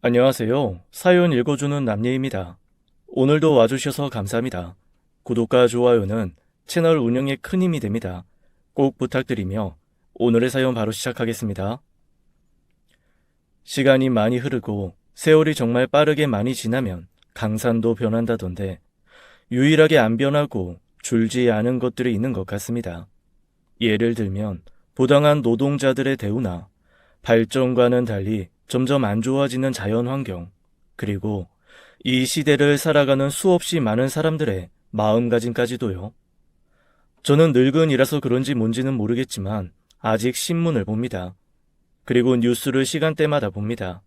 안녕하세요. 사연 읽어주는 남예입니다. 오늘도 와주셔서 감사합니다. 구독과 좋아요는 채널 운영에 큰 힘이 됩니다. 꼭 부탁드리며 오늘의 사연 바로 시작하겠습니다. 시간이 많이 흐르고 세월이 정말 빠르게 많이 지나면 강산도 변한다던데 유일하게 안 변하고 줄지 않은 것들이 있는 것 같습니다. 예를 들면 부당한 노동자들의 대우나 발전과는 달리 점점 안 좋아지는 자연환경, 그리고 이 시대를 살아가는 수없이 많은 사람들의 마음가짐까지도요. 저는 늙은이라서 그런지 뭔지는 모르겠지만 아직 신문을 봅니다. 그리고 뉴스를 시간대마다 봅니다.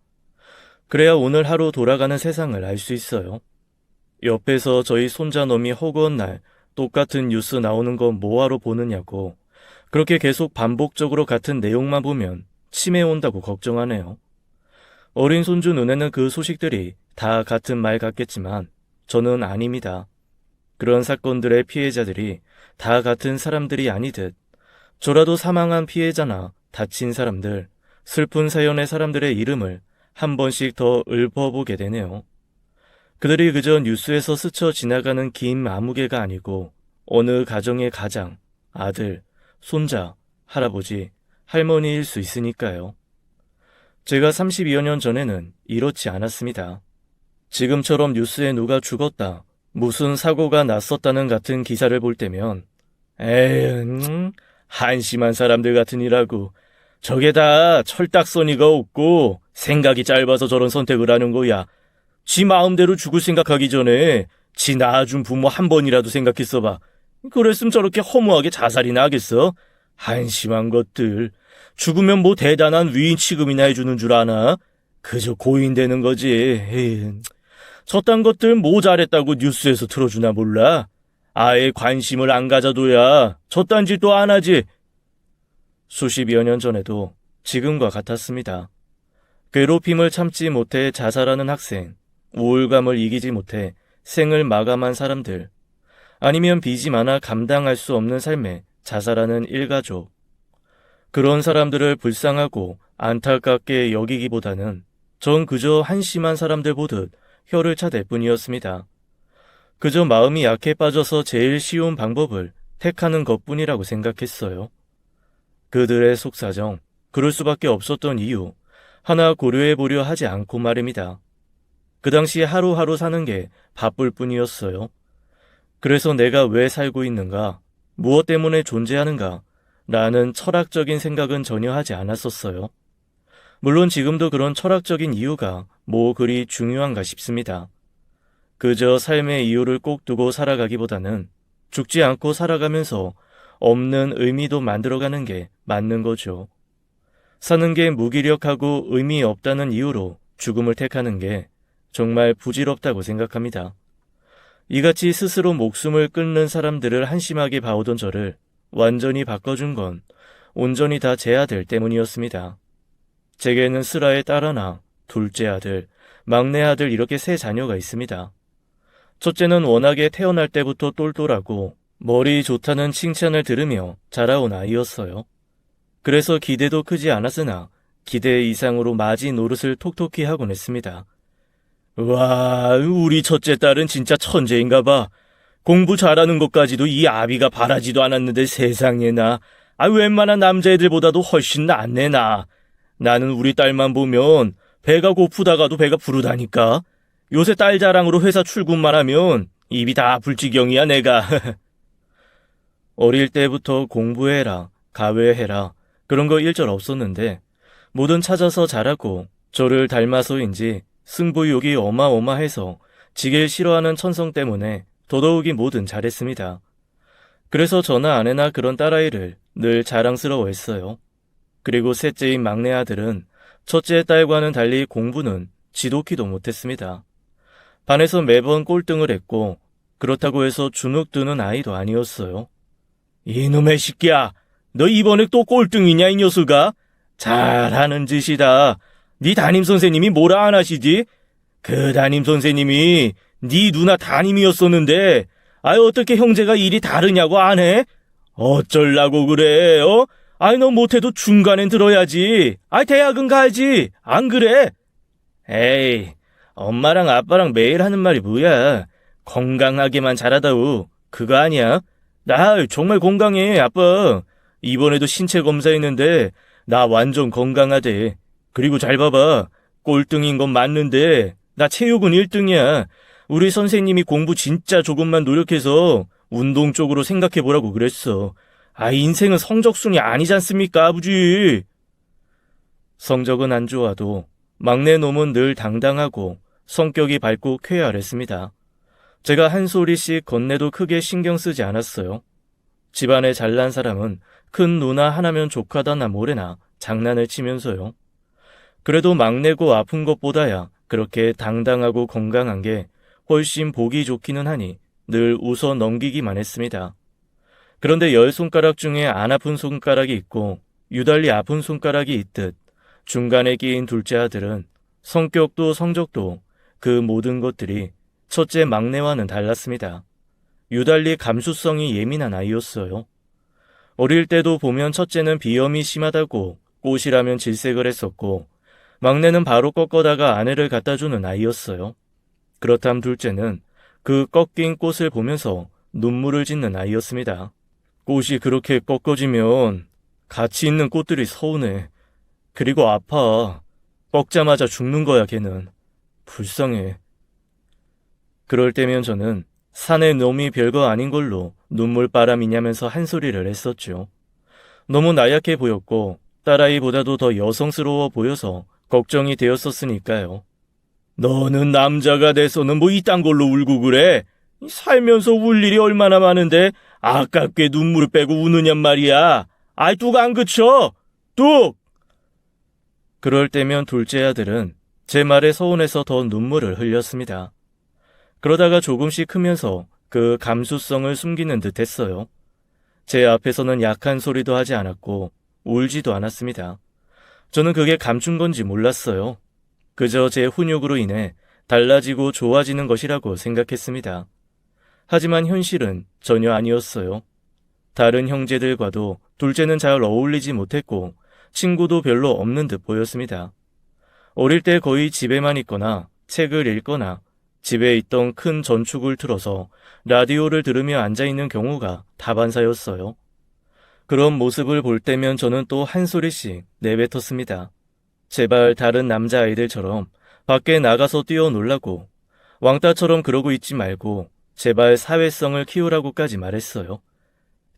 그래야 오늘 하루 돌아가는 세상을 알 수 있어요. 옆에서 저희 손자놈이 허구한 날 똑같은 뉴스 나오는 거 뭐하러 보느냐고 그렇게 계속 반복적으로 같은 내용만 보면 치매 온다고 걱정하네요. 어린 손주 눈에는 그 소식들이 다 같은 말 같겠지만 저는 아닙니다. 그런 사건들의 피해자들이 다 같은 사람들이 아니듯 저라도 사망한 피해자나 다친 사람들, 슬픈 사연의 사람들의 이름을 한 번씩 더 읊어보게 되네요. 그들이 그저 뉴스에서 스쳐 지나가는 긴 아무개가 아니고 어느 가정의 가장, 아들, 손자, 할아버지, 할머니일 수 있으니까요. 제가 32여 년 전에는 이렇지 않았습니다. 지금처럼 뉴스에 누가 죽었다, 무슨 사고가 났었다는 같은 기사를 볼 때면 한심한 사람들 같으니라고 저게 다 철딱서니가 없고 생각이 짧아서 저런 선택을 하는 거야. 지 마음대로 죽을 생각하기 전에 지 낳아준 부모 한 번이라도 생각했어봐. 그랬으면 저렇게 허무하게 자살이나 하겠어? 한심한 것들. 죽으면 뭐 대단한 위인 취급이나 해주는 줄 아나? 그저 고인되는 거지. 에이, 저딴 것들 뭐 잘했다고 뉴스에서 틀어주나 몰라? 아예 관심을 안 가져둬야 저딴 짓도 안 하지. 수십여 년 전에도 지금과 같았습니다. 괴롭힘을 참지 못해 자살하는 학생, 우울감을 이기지 못해 생을 마감한 사람들, 아니면 빚이 많아 감당할 수 없는 삶에 자살하는 일가족. 그런 사람들을 불쌍하고 안타깝게 여기기보다는 전 그저 한심한 사람들 보듯 혀를 차댈 뿐이었습니다. 그저 마음이 약해 빠져서 제일 쉬운 방법을 택하는 것뿐이라고 생각했어요. 그들의 속사정, 그럴 수밖에 없었던 이유 하나 고려해보려 하지 않고 말입니다. 그 당시 하루하루 사는 게 바쁠 뿐이었어요. 그래서 내가 왜 살고 있는가, 무엇 때문에 존재하는가 라는 철학적인 생각은 전혀 하지 않았었어요. 물론 지금도 그런 철학적인 이유가 뭐 그리 중요한가 싶습니다. 그저 삶의 이유를 꼭 두고 살아가기보다는 죽지 않고 살아가면서 없는 의미도 만들어가는 게 맞는 거죠. 사는 게 무기력하고 의미 없다는 이유로 죽음을 택하는 게 정말 부질없다고 생각합니다. 이같이 스스로 목숨을 끊는 사람들을 한심하게 봐오던 저를 완전히 바꿔준 건 온전히 다 제 아들 때문이었습니다. 제게는 슬아의 딸 하나, 둘째 아들, 막내 아들 이렇게 세 자녀가 있습니다. 첫째는 워낙에 태어날 때부터 똘똘하고 머리 좋다는 칭찬을 들으며 자라온 아이였어요. 그래서 기대도 크지 않았으나 기대 이상으로 맞이 노릇을 톡톡히 하곤 했습니다. 와, 우리 첫째 딸은 진짜 천재인가 봐. 공부 잘하는 것까지도 이 아비가 바라지도 않았는데 세상에나. 웬만한 남자애들보다도 훨씬 낫네 나. 나는 우리 딸만 보면 배가 고프다가도 배가 부르다니까. 요새 딸 자랑으로 회사 출근만 하면 입이 다 아플 지경이야 내가. 어릴 때부터 공부해라, 가외해라 그런 거 일절 없었는데 뭐든 찾아서 잘하고 저를 닮아서인지 승부욕이 어마어마해서 지길 싫어하는 천성 때문에 더더욱이 뭐든 잘했습니다. 그래서 저나 아내나 그런 딸아이를 늘 자랑스러워했어요. 그리고 셋째인 막내 아들은 첫째 딸과는 달리 공부는 지독히도 못했습니다. 반에서 매번 꼴등을 했고 그렇다고 해서 주눅 드는 아이도 아니었어요. 이놈의 새끼야, 너 이번에 또 꼴등이냐 이 녀석아? 잘하는 짓이다. 네 담임선생님이 뭐라 안 하시지? 그 담임선생님이 네 누나 담임이었었는데 어떻게 형제가 일이 다르냐고 안 해? 어쩌려고 그래? 너 못해도 중간엔 들어야지. 대학은 가야지. 안 그래? 에이, 엄마랑 아빠랑 매일 하는 말이 뭐야. 건강하게만 자라다오. 그거 아니야? 나 정말 건강해, 아빠. 이번에도 신체 검사했는데 나 완전 건강하대. 그리고 잘 봐봐. 꼴등인 건 맞는데 나 체육은 1등이야. 우리 선생님이 공부 진짜 조금만 노력해서 운동 쪽으로 생각해보라고 그랬어. 인생은 성적순이 아니지 않습니까, 아버지? 성적은 안 좋아도 막내 놈은 늘 당당하고 성격이 밝고 쾌활했습니다. 제가 한 소리씩 건네도 크게 신경 쓰지 않았어요. 집안에 잘난 사람은 큰 누나 하나면 족하다나 뭐래나 장난을 치면서요. 그래도 막내고 아픈 것보다야 그렇게 당당하고 건강한 게 훨씬 보기 좋기는 하니 늘 웃어 넘기기만 했습니다. 그런데 10손가락 중에 안 아픈 손가락이 있고 유달리 아픈 손가락이 있듯 중간에 끼인 둘째 아들은 성격도 성적도 그 모든 것들이 첫째 막내와는 달랐습니다. 유달리 감수성이 예민한 아이였어요. 어릴 때도 보면 첫째는 비염이 심하다고 꽃이라면 질색을 했었고 막내는 바로 꺾어다가 아내를 갖다주는 아이였어요. 그렇담 둘째는 그 꺾인 꽃을 보면서 눈물을 짓는 아이였습니다. 꽃이 그렇게 꺾어지면 같이 있는 꽃들이 서운해. 그리고 아파. 꺾자마자 죽는 거야, 걔는. 불쌍해. 그럴 때면 저는 사내 놈이 별거 아닌 걸로 눈물바람이냐면서 한 소리를 했었죠. 너무 나약해 보였고 딸아이보다도 더 여성스러워 보여서 걱정이 되었었으니까요. 너는 남자가 돼서는 뭐 이딴 걸로 울고 그래? 살면서 울 일이 얼마나 많은데 아깝게 눈물을 빼고 우느냔 말이야. 뚝 안 그쳐? 뚝! 그럴 때면 둘째 아들은 제 말에 서운해서 더 눈물을 흘렸습니다. 그러다가 조금씩 크면서 그 감수성을 숨기는 듯 했어요. 제 앞에서는 약한 소리도 하지 않았고 울지도 않았습니다. 저는 그게 감춘 건지 몰랐어요. 그저 제 훈육으로 인해 달라지고 좋아지는 것이라고 생각했습니다. 하지만 현실은 전혀 아니었어요. 다른 형제들과도 둘째는 잘 어울리지 못했고 친구도 별로 없는 듯 보였습니다. 어릴 때 거의 집에만 있거나 책을 읽거나 집에 있던 큰 전축을 틀어서 라디오를 들으며 앉아있는 경우가 다반사였어요. 그런 모습을 볼 때면 저는 또 한 소리씩 내뱉었습니다. 제발 다른 남자아이들처럼 밖에 나가서 뛰어놀라고, 왕따처럼 그러고 있지 말고 제발 사회성을 키우라고까지 말했어요.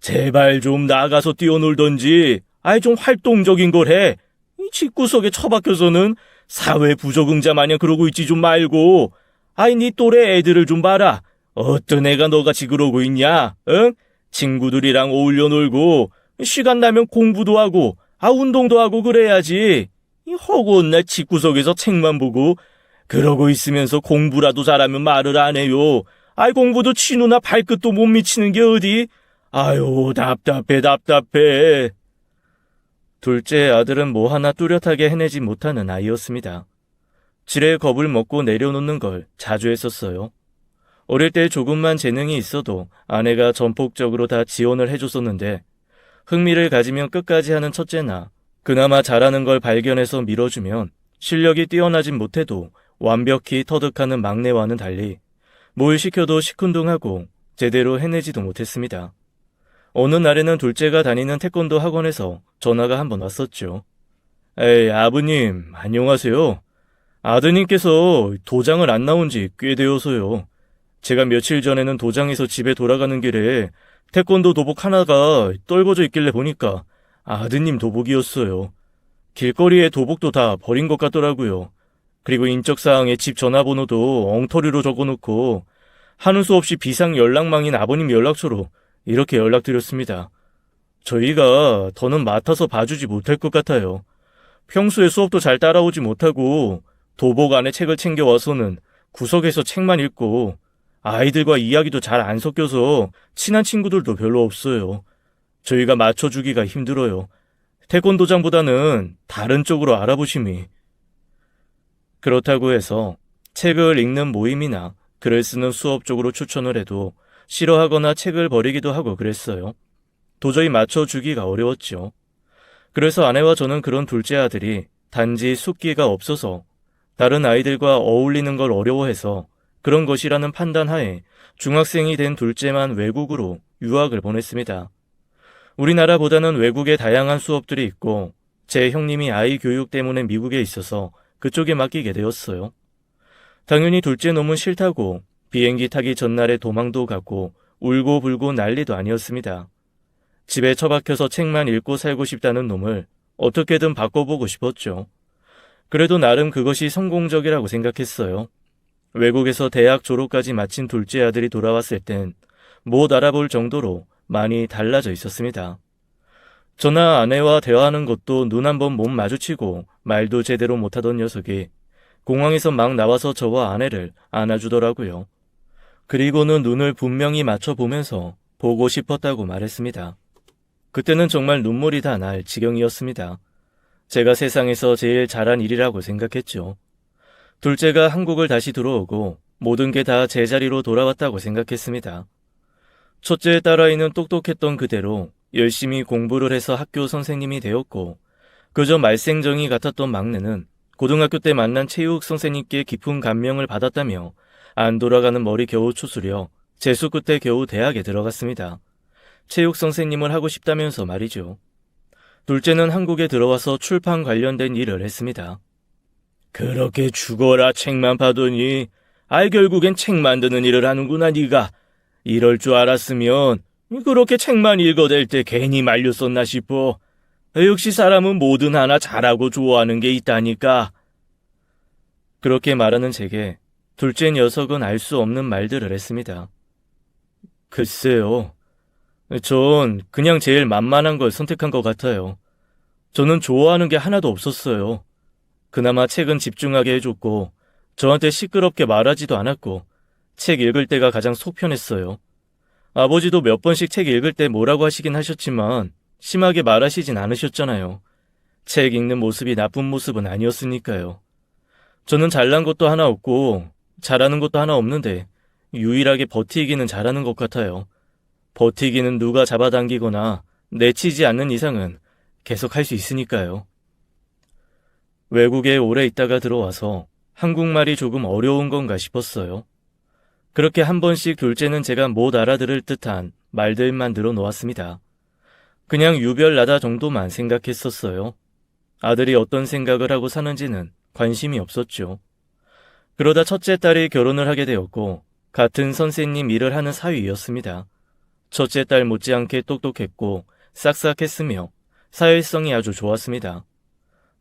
제발 좀 나가서 뛰어놀던지 좀 활동적인 걸 해. 이 집구석에 처박혀서는 사회 부적응자 마냥 그러고 있지 좀 말고. 네 또래 애들을 좀 봐라. 어떤 애가 너같이 그러고 있냐? 응? 친구들이랑 어울려 놀고 시간 나면 공부도 하고 운동도 하고 그래야지. 이 허구한 날 집구석에서 책만 보고 그러고 있으면서 공부라도 잘하면 말을 안 해요. 공부도 치누나 발끝도 못 미치는 게 어디? 답답해. 둘째 아들은 뭐 하나 뚜렷하게 해내지 못하는 아이였습니다. 지레 겁을 먹고 내려놓는 걸 자주 했었어요. 어릴 때 조금만 재능이 있어도 아내가 전폭적으로 다 지원을 해줬었는데 흥미를 가지면 끝까지 하는 첫째나 그나마 잘하는 걸 발견해서 밀어주면 실력이 뛰어나진 못해도 완벽히 터득하는 막내와는 달리 뭘 시켜도 시큰둥하고 제대로 해내지도 못했습니다. 어느 날에는 둘째가 다니는 태권도 학원에서 전화가 한번 왔었죠. 아버님, 안녕하세요. 아드님께서 도장을 안 나온 지 꽤 되어서요. 제가 며칠 전에는 도장에서 집에 돌아가는 길에 태권도 도복 하나가 떨궈져 있길래 보니까 아드님 도복이었어요. 길거리에 도복도 다 버린 것 같더라고요. 그리고 인적사항에 집 전화번호도 엉터리로 적어놓고 하는 수 없이 비상 연락망인 아버님 연락처로 이렇게 연락드렸습니다. 저희가 더는 맡아서 봐주지 못할 것 같아요. 평소에 수업도 잘 따라오지 못하고 도복 안에 책을 챙겨와서는 구석에서 책만 읽고 아이들과 이야기도 잘 안 섞여서 친한 친구들도 별로 없어요. 저희가 맞춰주기가 힘들어요. 태권도장보다는 다른 쪽으로 알아보심이. 그렇다고 해서 책을 읽는 모임이나 글을 쓰는 수업 쪽으로 추천을 해도 싫어하거나 책을 버리기도 하고 그랬어요. 도저히 맞춰주기가 어려웠죠. 그래서 아내와 저는 그런 둘째 아들이 단지 숫기가 없어서 다른 아이들과 어울리는 걸 어려워해서 그런 것이라는 판단하에 중학생이 된 둘째만 외국으로 유학을 보냈습니다. 우리나라보다는 외국에 다양한 수업들이 있고 제 형님이 아이 교육 때문에 미국에 있어서 그쪽에 맡기게 되었어요. 당연히 둘째 놈은 싫다고 비행기 타기 전날에 도망도 갔고 울고불고 난리도 아니었습니다. 집에 처박혀서 책만 읽고 살고 싶다는 놈을 어떻게든 바꿔보고 싶었죠. 그래도 나름 그것이 성공적이라고 생각했어요. 외국에서 대학 졸업까지 마친 둘째 아들이 돌아왔을 땐 못 알아볼 정도로 많이 달라져 있었습니다. 저나 아내와 대화하는 것도 눈 한번 못 마주치고 말도 제대로 못하던 녀석이 공항에서 막 나와서 저와 아내를 안아주더라고요. 그리고는 눈을 분명히 맞춰보면서 보고 싶었다고 말했습니다. 그때는 정말 눈물이 다 날 지경이었습니다. 제가 세상에서 제일 잘한 일이라고 생각했죠. 둘째가 한국을 다시 들어오고 모든 게 다 제자리로 돌아왔다고 생각했습니다. 첫째 딸아이는 똑똑했던 그대로 열심히 공부를 해서 학교 선생님이 되었고 그저 말썽정이 같았던 막내는 고등학교 때 만난 체육 선생님께 깊은 감명을 받았다며 안 돌아가는 머리 겨우 추스려 재수 끝에 겨우 대학에 들어갔습니다. 체육 선생님을 하고 싶다면서 말이죠. 둘째는 한국에 들어와서 출판 관련된 일을 했습니다. 그렇게 죽어라 책만 파더니 결국엔 책 만드는 일을 하는구나 네가. 이럴 줄 알았으면 그렇게 책만 읽어댈 때 괜히 말렸었나 싶어. 역시 사람은 뭐든 하나 잘하고 좋아하는 게 있다니까. 그렇게 말하는 제게 둘째 녀석은 알 수 없는 말들을 했습니다. 글쎄요. 전 그냥 제일 만만한 걸 선택한 것 같아요. 저는 좋아하는 게 하나도 없었어요. 그나마 책은 집중하게 해줬고 저한테 시끄럽게 말하지도 않았고 책 읽을 때가 가장 속 편했어요. 아버지도 몇 번씩 책 읽을 때 뭐라고 하시긴 하셨지만 심하게 말하시진 않으셨잖아요. 책 읽는 모습이 나쁜 모습은 아니었으니까요. 저는 잘난 것도 하나 없고 잘하는 것도 하나 없는데 유일하게 버티기는 잘하는 것 같아요. 버티기는 누가 잡아당기거나 내치지 않는 이상은 계속 할 수 있으니까요. 외국에 오래 있다가 들어와서 한국말이 조금 어려운 건가 싶었어요. 그렇게 한 번씩 둘째는 제가 못 알아들을 듯한 말들만 늘어놓았습니다. 그냥 유별나다 정도만 생각했었어요. 아들이 어떤 생각을 하고 사는지는 관심이 없었죠. 그러다 첫째 딸이 결혼을 하게 되었고 같은 선생님 일을 하는 사위였습니다. 첫째 딸 못지않게 똑똑했고 싹싹했으며 사회성이 아주 좋았습니다.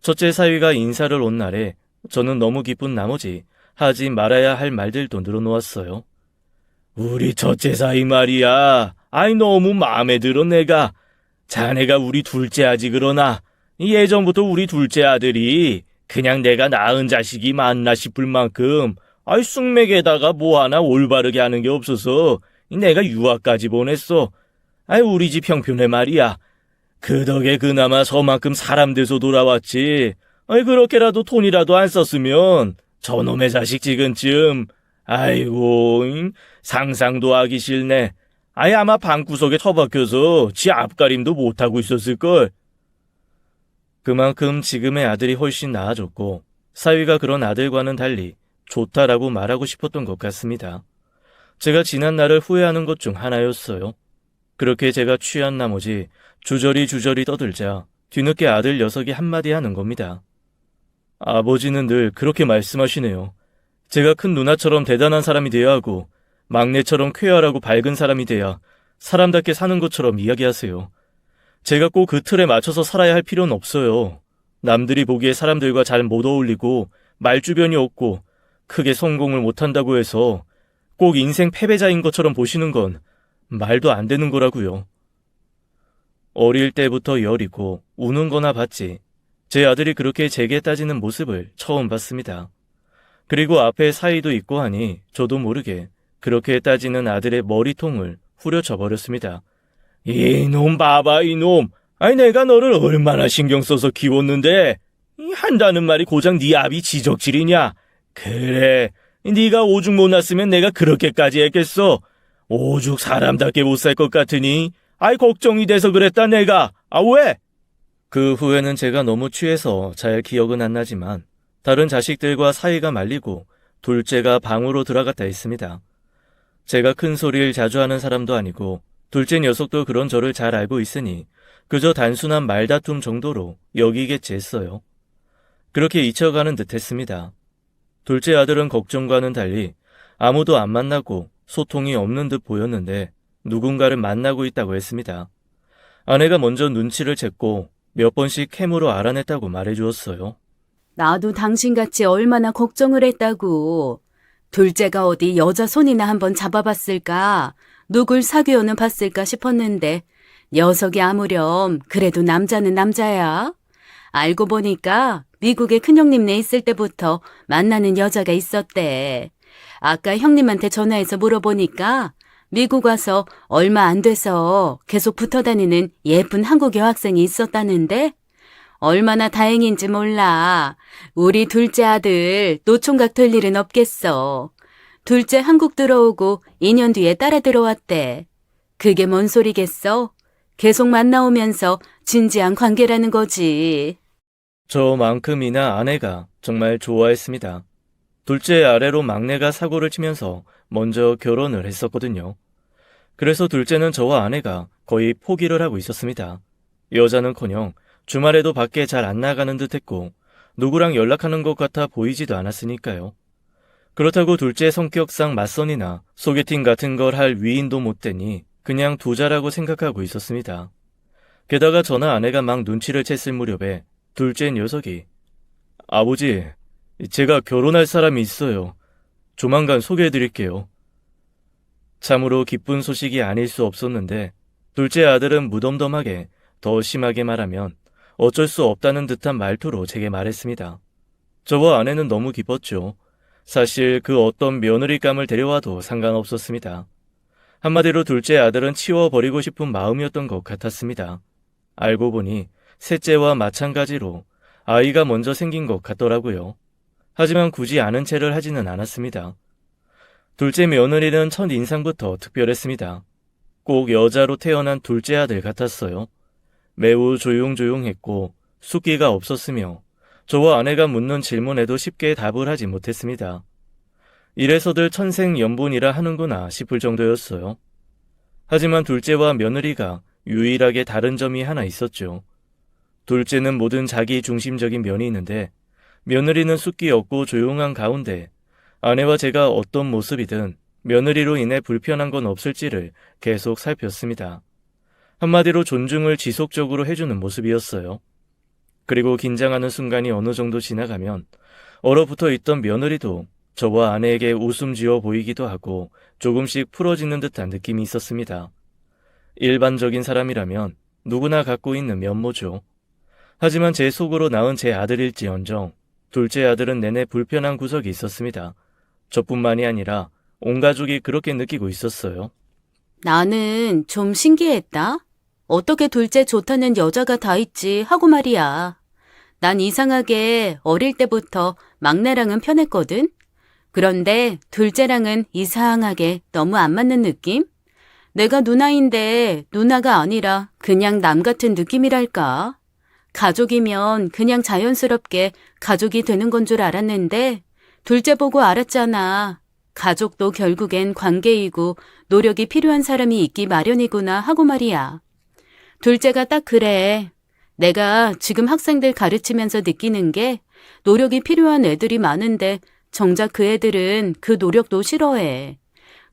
첫째 사위가 인사를 온 날에 저는 너무 기쁜 나머지 하지 말아야 할 말들도 늘어놓았어요. 우리 첫째 사위 말이야. 너무 마음에 들어 내가. 자네가 우리 둘째 아지 그러나 예전부터 우리 둘째 아들이 그냥 내가 낳은 자식이 맞나 싶을 만큼 쑥맥에다가 뭐 하나 올바르게 하는 게 없어서 내가 유학까지 보냈어. 우리 집 형편에 말이야. 그 덕에 그나마 저만큼 사람 돼서 돌아왔지. 그렇게라도 돈이라도 안 썼으면 저놈의 자식 지금쯤 아이고 상상도 하기 싫네. 아마 방구석에 처박혀서 지 앞가림도 못하고 있었을걸. 그만큼 지금의 아들이 훨씬 나아졌고 사위가 그런 아들과는 달리 좋다라고 말하고 싶었던 것 같습니다. 제가 지난 날을 후회하는 것 중 하나였어요. 그렇게 제가 취한 나머지 주저리 떠들자 뒤늦게 아들 녀석이 한마디 하는 겁니다. 아버지는 늘 그렇게 말씀하시네요. 제가 큰 누나처럼 대단한 사람이 돼야 하고 막내처럼 쾌활하고 밝은 사람이 돼야 사람답게 사는 것처럼 이야기하세요. 제가 꼭 그 틀에 맞춰서 살아야 할 필요는 없어요. 남들이 보기에 사람들과 잘 못 어울리고 말주변이 없고 크게 성공을 못한다고 해서 꼭 인생 패배자인 것처럼 보시는 건 말도 안 되는 거라고요. 어릴 때부터 여리고 우는 거나 봤지 제 아들이 그렇게 제게 따지는 모습을 처음 봤습니다. 그리고 앞에 사이도 있고 하니 저도 모르게 그렇게 따지는 아들의 머리통을 후려쳐 버렸습니다. 이놈 봐봐 이놈. 내가 너를 얼마나 신경 써서 키웠는데 한다는 말이 고작 네 아비 지적질이냐. 그래 네가 오죽 못났으면 내가 그렇게까지 했겠어. 오죽 사람답게 못 살 것 같으니 걱정이 돼서 그랬다 내가. 왜? 그 후에는 제가 너무 취해서 잘 기억은 안 나지만 다른 자식들과 사이가 말리고 둘째가 방으로 들어갔다 했습니다. 제가 큰 소리를 자주 하는 사람도 아니고 둘째 녀석도 그런 저를 잘 알고 있으니 그저 단순한 말다툼 정도로 여기겠지 했어요. 그렇게 잊혀가는 듯 했습니다. 둘째 아들은 걱정과는 달리 아무도 안 만나고 소통이 없는 듯 보였는데 누군가를 만나고 있다고 했습니다. 아내가 먼저 눈치를 챘고 몇 번씩 캠으로 알아냈다고 말해주었어요. 나도 당신같이 얼마나 걱정을 했다고. 둘째가 어디 여자 손이나 한번 잡아봤을까? 누굴 사귀어는 봤을까 싶었는데 녀석이 아무렴 그래도 남자는 남자야. 알고 보니까 미국에 큰형님네 있을 때부터 만나는 여자가 있었대. 아까 형님한테 전화해서 물어보니까 미국 와서 얼마 안 돼서 계속 붙어 다니는 예쁜 한국 여학생이 있었다는데 얼마나 다행인지 몰라. 우리 둘째 아들 노총각 될 일은 없겠어. 둘째 한국 들어오고 2년 뒤에 따라 들어왔대. 그게 뭔 소리겠어? 계속 만나오면서 진지한 관계라는 거지. 저만큼이나 아내가 정말 좋아했습니다. 둘째 아래로 막내가 사고를 치면서 먼저 결혼을 했었거든요. 그래서 둘째는 저와 아내가 거의 포기를 하고 있었습니다. 여자는커녕 주말에도 밖에 잘 안 나가는 듯 했고 누구랑 연락하는 것 같아 보이지도 않았으니까요. 그렇다고 둘째 성격상 맞선이나 소개팅 같은 걸 할 위인도 못 되니 그냥 두자라고 생각하고 있었습니다. 게다가 저나 아내가 막 눈치를 챘을 무렵에 둘째 녀석이 아버지, 제가 결혼할 사람이 있어요. 조만간 소개해드릴게요. 참으로 기쁜 소식이 아닐 수 없었는데 둘째 아들은 무덤덤하게 더 심하게 말하면 어쩔 수 없다는 듯한 말투로 제게 말했습니다. 저와 아내는 너무 기뻤죠. 사실 그 어떤 며느리감을 데려와도 상관없었습니다. 한마디로 둘째 아들은 치워버리고 싶은 마음이었던 것 같았습니다. 알고 보니 셋째와 마찬가지로 아이가 먼저 생긴 것 같더라고요. 하지만 굳이 아는 체를 하지는 않았습니다. 둘째 며느리는 첫 인상부터 특별했습니다. 꼭 여자로 태어난 둘째 아들 같았어요. 매우 조용조용했고 숫기가 없었으며 저와 아내가 묻는 질문에도 쉽게 답을 하지 못했습니다. 이래서들 천생연분이라 하는구나 싶을 정도였어요. 하지만 둘째와 며느리가 유일하게 다른 점이 하나 있었죠. 둘째는 모든 자기 중심적인 면이 있는데 며느리는 숫기 없고 조용한 가운데 아내와 제가 어떤 모습이든 며느리로 인해 불편한 건 없을지를 계속 살폈습니다. 한마디로 존중을 지속적으로 해주는 모습이었어요. 그리고 긴장하는 순간이 어느 정도 지나가면 얼어붙어 있던 며느리도 저와 아내에게 웃음 지어 보이기도 하고 조금씩 풀어지는 듯한 느낌이 있었습니다. 일반적인 사람이라면 누구나 갖고 있는 면모죠. 하지만 제 속으로 낳은 제 아들일지언정 둘째 아들은 내내 불편한 구석이 있었습니다. 저뿐만이 아니라 온 가족이 그렇게 느끼고 있었어요. 나는 좀 신기했다. 어떻게 둘째 좋다는 여자가 다 있지 하고 말이야. 난 이상하게 어릴 때부터 막내랑은 편했거든. 그런데 둘째랑은 이상하게 너무 안 맞는 느낌? 내가 누나인데 누나가 아니라 그냥 남 같은 느낌이랄까. 가족이면 그냥 자연스럽게 가족이 되는 건 줄 알았는데 둘째 보고 알았잖아. 가족도 결국엔 관계이고 노력이 필요한 사람이 있기 마련이구나 하고 말이야. 둘째가 딱 그래. 내가 지금 학생들 가르치면서 느끼는 게 노력이 필요한 애들이 많은데 정작 그 애들은 그 노력도 싫어해.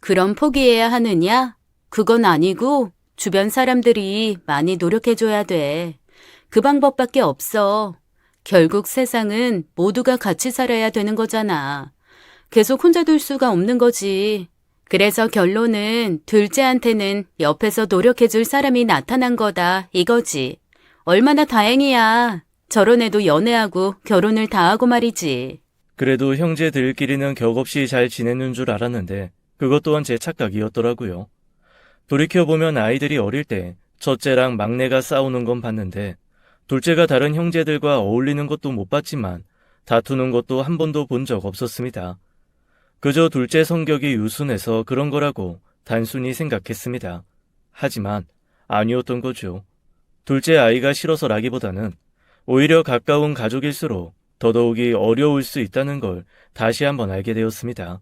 그럼 포기해야 하느냐? 그건 아니고 주변 사람들이 많이 노력해줘야 돼. 그 방법밖에 없어. 결국 세상은 모두가 같이 살아야 되는 거잖아. 계속 혼자 둘 수가 없는 거지. 그래서 결론은 둘째한테는 옆에서 노력해줄 사람이 나타난 거다 이거지. 얼마나 다행이야. 저런 애도 연애하고 결혼을 다 하고 말이지. 그래도 형제들끼리는 격없이 잘 지내는 줄 알았는데 그것 또한 제 착각이었더라고요. 돌이켜보면 아이들이 어릴 때 첫째랑 막내가 싸우는 건 봤는데 둘째가 다른 형제들과 어울리는 것도 못 봤지만 다투는 것도 한 번도 본 적 없었습니다. 그저 둘째 성격이 유순해서 그런 거라고 단순히 생각했습니다. 하지만 아니었던 거죠. 둘째 아이가 싫어서라기보다는 오히려 가까운 가족일수록 더더욱이 어려울 수 있다는 걸 다시 한번 알게 되었습니다.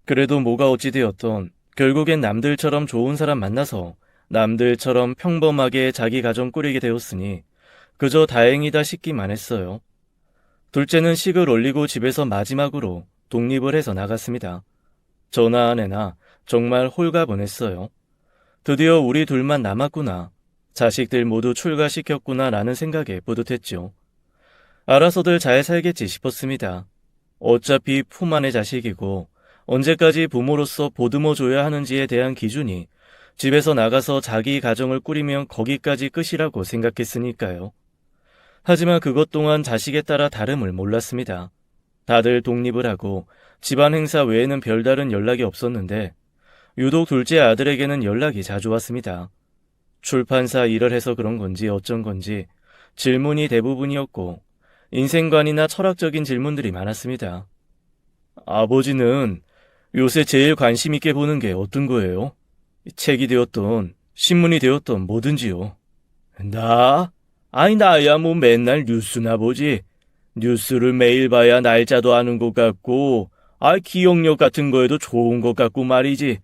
그래도 뭐가 어찌되었던 결국엔 남들처럼 좋은 사람 만나서 남들처럼 평범하게 자기 가정 꾸리게 되었으니 그저 다행이다 싶기만 했어요. 둘째는 식을 올리고 집에서 마지막으로 독립을 해서 나갔습니다. 저나 아내나 정말 홀가분했어요. 드디어 우리 둘만 남았구나. 자식들 모두 출가시켰구나 라는 생각에 뿌듯했죠. 알아서들 잘 살겠지 싶었습니다. 어차피 품 안의 자식이고 언제까지 부모로서 보듬어줘야 하는지에 대한 기준이 집에서 나가서 자기 가정을 꾸리면 거기까지 끝이라고 생각했으니까요. 하지만 그것 또한 자식에 따라 다름을 몰랐습니다. 다들 독립을 하고 집안 행사 외에는 별다른 연락이 없었는데 유독 둘째 아들에게는 연락이 자주 왔습니다. 출판사 일을 해서 그런 건지 어쩐 건지 질문이 대부분이었고 인생관이나 철학적인 질문들이 많았습니다. 아버지는 요새 제일 관심 있게 보는 게 어떤 거예요? 책이 되었던 신문이 되었던 뭐든지요. 나? 아니 나야 뭐 맨날 뉴스나 보지. 뉴스를 매일 봐야 날짜도 아는 것 같고 기억력 같은 거에도 좋은 것 같고 말이지.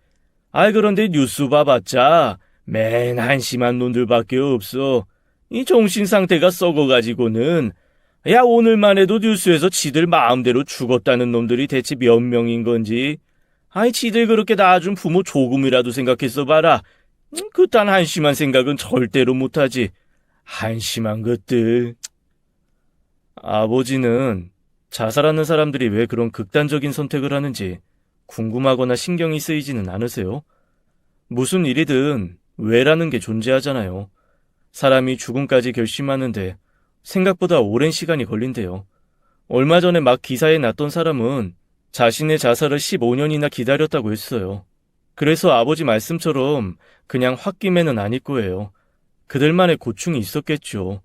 그런데 뉴스 봐봤자 맨 한심한 놈들밖에 없어. 이 정신 상태가 썩어가지고는 오늘만 해도 뉴스에서 지들 마음대로 죽었다는 놈들이 대체 몇 명인 건지. 지들 그렇게 낳아준 부모 조금이라도 생각했어 봐라. 그딴 한심한 생각은 절대로 못하지. 한심한 것들. 아버지는 자살하는 사람들이 왜 그런 극단적인 선택을 하는지 궁금하거나 신경이 쓰이지는 않으세요? 무슨 일이든 왜라는 게 존재하잖아요. 사람이 죽음까지 결심하는데 생각보다 오랜 시간이 걸린대요. 얼마 전에 막 기사에 났던 사람은 자신의 자살을 15년이나 기다렸다고 했어요. 그래서 아버지 말씀처럼 그냥 홧김에는 아닐 거예요. 그들만의 고충이 있었겠죠.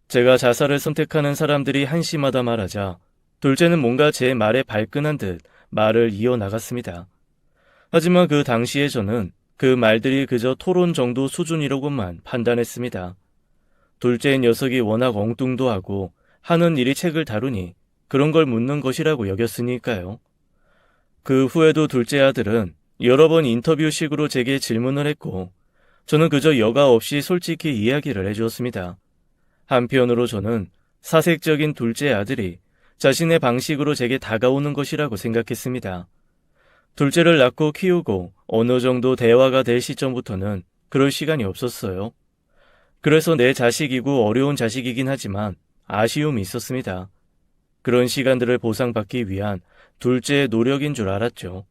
제가 자살을 선택하는 사람들이 한심하다 말하자 둘째는 뭔가 제 말에 발끈한 듯 말을 이어나갔습니다. 하지만 그 당시에 저는 그 말들이 그저 토론 정도 수준이라고만 판단했습니다. 둘째 녀석이 워낙 엉뚱도 하고 하는 일이 책을 다루니 그런 걸 묻는 것이라고 여겼으니까요. 그 후에도 둘째 아들은 여러 번 인터뷰식으로 제게 질문을 했고 저는 그저 여과 없이 솔직히 이야기를 해주었습니다. 한편으로 저는 사색적인 둘째 아들이 자신의 방식으로 제게 다가오는 것이라고 생각했습니다. 둘째를 낳고 키우고 어느 정도 대화가 될 시점부터는 그럴 시간이 없었어요. 그래서 내 자식이고 어려운 자식이긴 하지만 아쉬움이 있었습니다. 그런 시간들을 보상받기 위한 둘째의 노력인 줄 알았죠.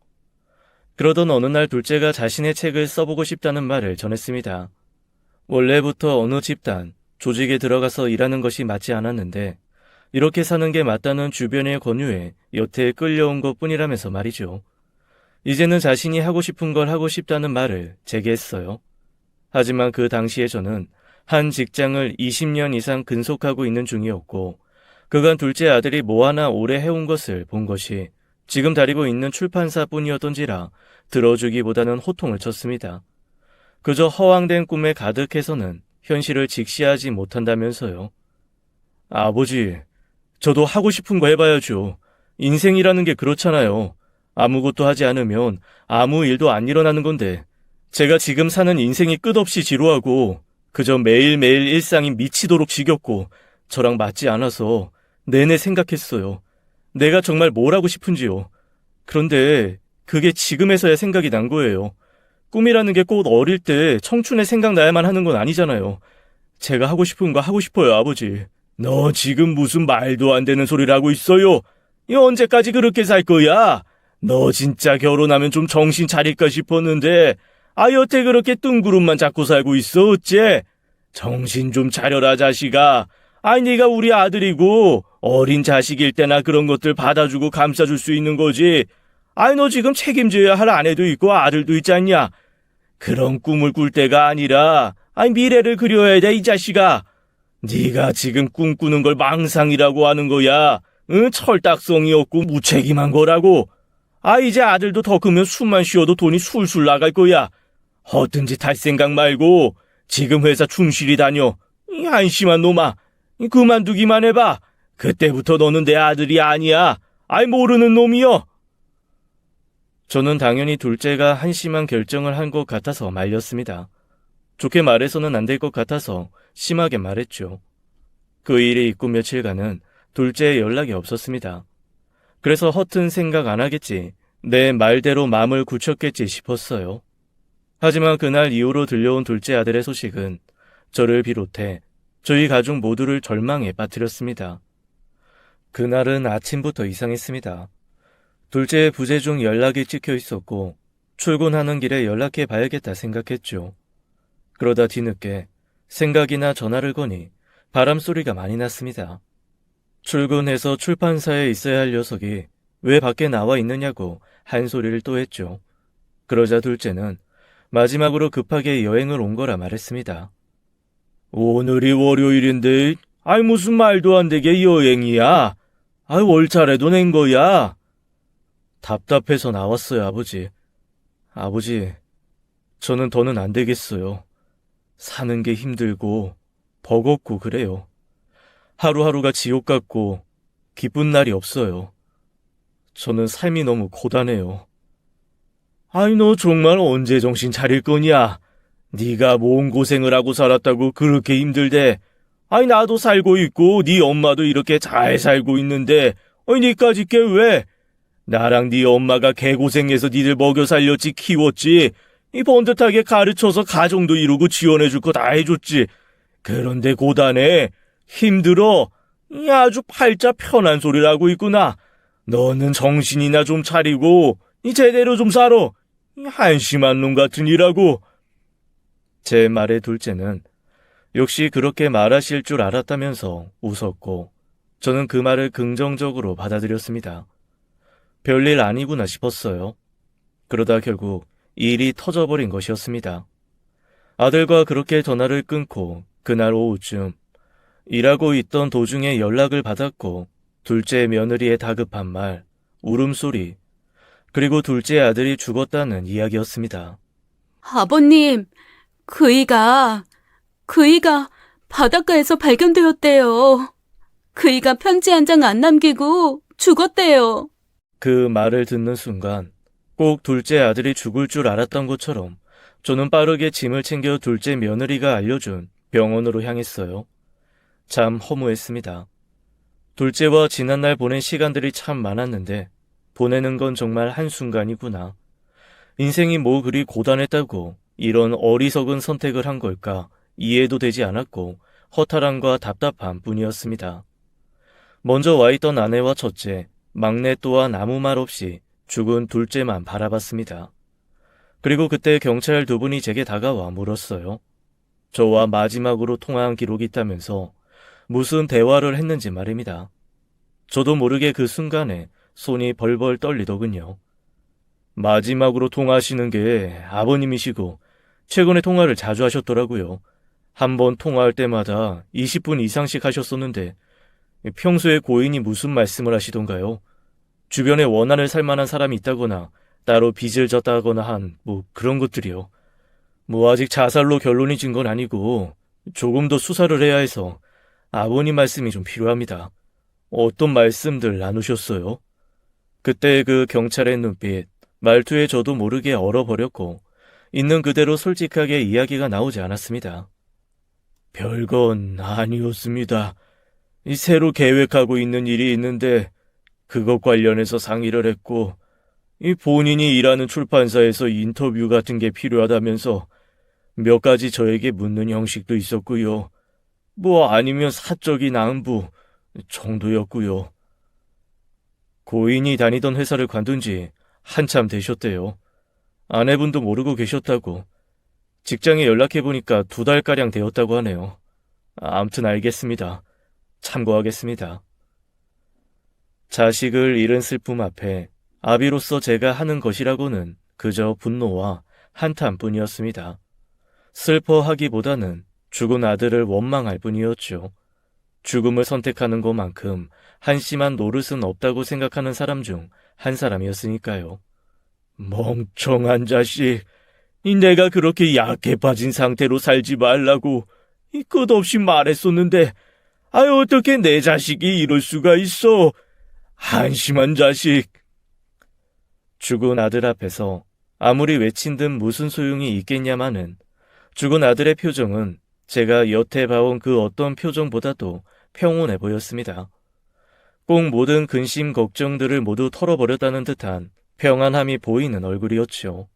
그러던 어느 날 둘째가 자신의 책을 써보고 싶다는 말을 전했습니다. 원래부터 어느 집단, 조직에 들어가서 일하는 것이 맞지 않았는데 이렇게 사는 게 맞다는 주변의 권유에 여태 끌려온 것뿐이라면서 말이죠. 이제는 자신이 하고 싶은 걸 하고 싶다는 말을 제게 했어요. 하지만 그 당시에 저는 한 직장을 20년 이상 근속하고 있는 중이었고 그간 둘째 아들이 뭐 하나 오래 해온 것을 본 것이 지금 다니고 있는 출판사뿐이었던지라 들어주기보다는 호통을 쳤습니다. 그저 허황된 꿈에 가득해서는 현실을 직시하지 못한다면서요. 아버지, 저도 하고 싶은 거 해봐야죠. 인생이라는 게 그렇잖아요. 아무것도 하지 않으면 아무 일도 안 일어나는 건데 제가 지금 사는 인생이 끝없이 지루하고 그저 매일매일 일상이 미치도록 지겹고 저랑 맞지 않아서 내내 생각했어요. 내가 정말 뭘 하고 싶은지요. 그런데 그게 지금에서야 생각이 난 거예요. 꿈이라는 게 꼭 어릴 때 청춘에 생각나야만 하는 건 아니잖아요. 제가 하고 싶은 거 하고 싶어요, 아버지. 너 지금 무슨 말도 안 되는 소리를 하고 있어요? 이 언제까지 그렇게 살 거야? 너 진짜 결혼하면 좀 정신 차릴까 싶었는데 여태 그렇게 뜬구름만 잡고 살고 있어 어째? 정신 좀 차려라 자식아. 네가 우리 아들이고 어린 자식일 때나 그런 것들 받아주고 감싸줄 수 있는 거지. 너 지금 책임져야 할 아내도 있고 아들도 있지 않냐? 그런 꿈을 꿀 때가 아니라 미래를 그려야 돼 이 자식아. 네가 지금 꿈꾸는 걸 망상이라고 하는 거야. 철딱성이 없고 무책임한 거라고. 이제 아들도 더 크면 숨만 쉬어도 돈이 술술 나갈 거야. 허튼 짓 할 생각 말고 지금 회사 충실히 다녀. 이 한심한 놈아. 그만두기만 해봐. 그때부터 너는 내 아들이 아니야. 아이, 모르는 놈이여. 저는 당연히 둘째가 한심한 결정을 한 것 같아서 말렸습니다. 좋게 말해서는 안 될 것 같아서 심하게 말했죠. 그 일이 있고 며칠간은 둘째의 연락이 없었습니다. 그래서 허튼 생각 안 하겠지, 내 말대로 마음을 굳혔겠지 싶었어요. 하지만 그날 이후로 들려온 둘째 아들의 소식은 저를 비롯해 저희 가족 모두를 절망에 빠뜨렸습니다. 그날은 아침부터 이상했습니다. 둘째의 부재 중 연락이 찍혀 있었고 출근하는 길에 연락해 봐야겠다 생각했죠. 그러다 뒤늦게 생각이나 전화를 거니 바람소리가 많이 났습니다. 출근해서 출판사에 있어야 할 녀석이 왜 밖에 나와 있느냐고 한 소리를 또 했죠. 그러자 둘째는 마지막으로 급하게 여행을 온 거라 말했습니다. 오늘이 월요일인데, 아이, 무슨 말도 안 되게 여행이야. 아이, 월차라도 낸 거야. 답답해서 나왔어요, 아버지. 아버지, 저는 더는 안 되겠어요. 사는 게 힘들고 버겁고 그래요. 하루하루가 지옥 같고 기쁜 날이 없어요. 저는 삶이 너무 고단해요. 아이, 너 정말 언제 정신 차릴 거냐? 네가 뭔 고생을 하고 살았다고 그렇게 힘들대. 아이, 나도 살고 있고 네 엄마도 이렇게 잘 살고 있는데 니까짓 게 왜? 나랑 네 엄마가 개고생해서 니들 먹여 살렸지, 키웠지. 이 번듯하게 가르쳐서 가정도 이루고 지원해줄 거 다 해줬지. 그런데 고단해. 힘들어. 이 아주 팔자 편한 소리를 하고 있구나. 너는 정신이나 좀 차리고 이 제대로 좀 살아. 이 한심한 놈 같은 이라고. 제 말에 둘째는 역시 그렇게 말하실 줄 알았다면서 웃었고 저는 그 말을 긍정적으로 받아들였습니다. 별일 아니구나 싶었어요. 그러다 결국 일이 터져버린 것이었습니다. 아들과 그렇게 전화를 끊고 그날 오후쯤 일하고 있던 도중에 연락을 받았고 둘째 며느리의 다급한 말, 울음소리, 그리고 둘째 아들이 죽었다는 이야기였습니다. 아버님, 그이가 바닷가에서 발견되었대요. 그이가 편지 한 장 안 남기고 죽었대요. 그 말을 듣는 순간 꼭 둘째 아들이 죽을 줄 알았던 것처럼 저는 빠르게 짐을 챙겨 둘째 며느리가 알려준 병원으로 향했어요. 참 허무했습니다. 둘째와 지난날 보낸 시간들이 참 많았는데 보내는 건 정말 한순간이구나. 인생이 뭐 그리 고단했다고 이런 어리석은 선택을 한 걸까 이해도 되지 않았고 허탈함과 답답함 뿐이었습니다. 먼저 와있던 아내와 첫째, 막내 또한 아무 말 없이 죽은 둘째만 바라봤습니다. 그리고 그때 경찰 두 분이 제게 다가와 물었어요. 저와 마지막으로 통화한 기록이 있다면서 무슨 대화를 했는지 말입니다. 저도 모르게 그 순간에 손이 벌벌 떨리더군요. 마지막으로 통화하시는 게 아버님이시고 최근에 통화를 자주 하셨더라고요. 한 번 통화할 때마다 20분 이상씩 하셨었는데 평소에 고인이 무슨 말씀을 하시던가요? 주변에 원한을 살 만한 사람이 있다거나 따로 빚을 졌다거나 한 그런 것들이요. 아직 자살로 결론이 진 건 아니고 조금 더 수사를 해야 해서 아버님 말씀이 좀 필요합니다. 어떤 말씀들 나누셨어요? 그때 그 경찰의 눈빛, 말투에 저도 모르게 얼어버렸고 있는 그대로 솔직하게 이야기가 나오지 않았습니다. 별건 아니었습니다. 새로 계획하고 있는 일이 있는데 그것 관련해서 상의를 했고 본인이 일하는 출판사에서 인터뷰 같은 게 필요하다면서 몇 가지 저에게 묻는 형식도 있었고요. 아니면 사적인 안부 정도였고요. 고인이 다니던 회사를 관둔 지 한참 되셨대요. 아내분도 모르고 계셨다고. 직장에 연락해보니까 2달가량 되었다고 하네요. 암튼 알겠습니다. 참고하겠습니다. 자식을 잃은 슬픔 앞에 아비로서 제가 하는 것이라고는 그저 분노와 한탄뿐이었습니다. 슬퍼하기보다는 죽은 아들을 원망할 뿐이었죠. 죽음을 선택하는 것만큼 한심한 노릇은 없다고 생각하는 사람 중 한 사람이었으니까요. 멍청한 자식, 내가 그렇게 약해 빠진 상태로 살지 말라고 끝없이 말했었는데 아유, 어떻게 내 자식이 이럴 수가 있어? 한심한 자식. 죽은 아들 앞에서 아무리 외친 듯 무슨 소용이 있겠냐마는 죽은 아들의 표정은 제가 여태 봐온 그 어떤 표정보다도 평온해 보였습니다. 꼭 모든 근심 걱정들을 모두 털어버렸다는 듯한 평안함이 보이는 얼굴이었죠.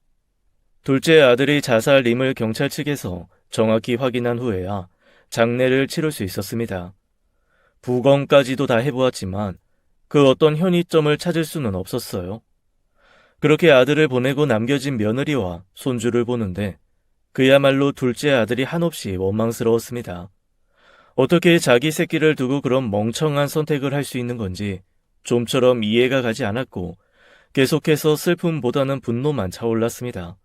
둘째 아들이 자살임을 경찰 측에서 정확히 확인한 후에야 장례를 치를 수 있었습니다. 부검까지도 다 해보았지만 그 어떤 현이점을 찾을 수는 없었어요. 그렇게 아들을 보내고 남겨진 며느리와 손주를 보는데 그야말로 둘째 아들이 한없이 원망스러웠습니다. 어떻게 자기 새끼를 두고 그런 멍청한 선택을 할 수 있는 건지 좀처럼 이해가 가지 않았고 계속해서 슬픔보다는 분노만 차올랐습니다.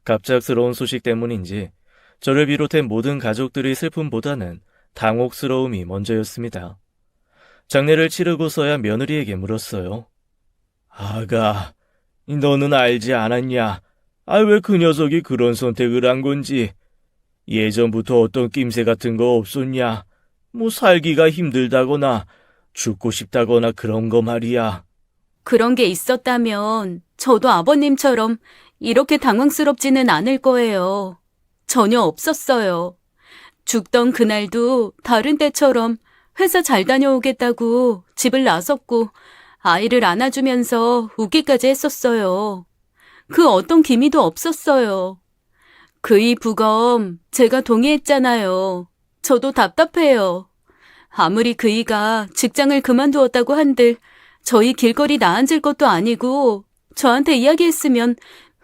갑작스러운 소식 때문인지 저를 비롯해 모든 가족들의 슬픔보다는 당혹스러움이 먼저였습니다. 장례를 치르고서야 며느리에게 물었어요. 아가, 너는 알지 않았냐? 왜 그 녀석이 그런 선택을 한 건지. 예전부터 어떤 낌새 같은 거 없었냐? 뭐 살기가 힘들다거나 죽고 싶다거나 그런 거 말이야. 그런 게 있었다면 저도 아버님처럼 이렇게 당황스럽지는 않을 거예요. 전혀 없었어요. 죽던 그날도 다른 때처럼 회사 잘 다녀오겠다고 집을 나섰고 아이를 안아주면서 웃기까지 했었어요. 그 어떤 기미도 없었어요. 그이 부검 제가 동의했잖아요. 저도 답답해요. 아무리 그이가 직장을 그만두었다고 한들 저희 길거리 나앉을 것도 아니고 저한테 이야기했으면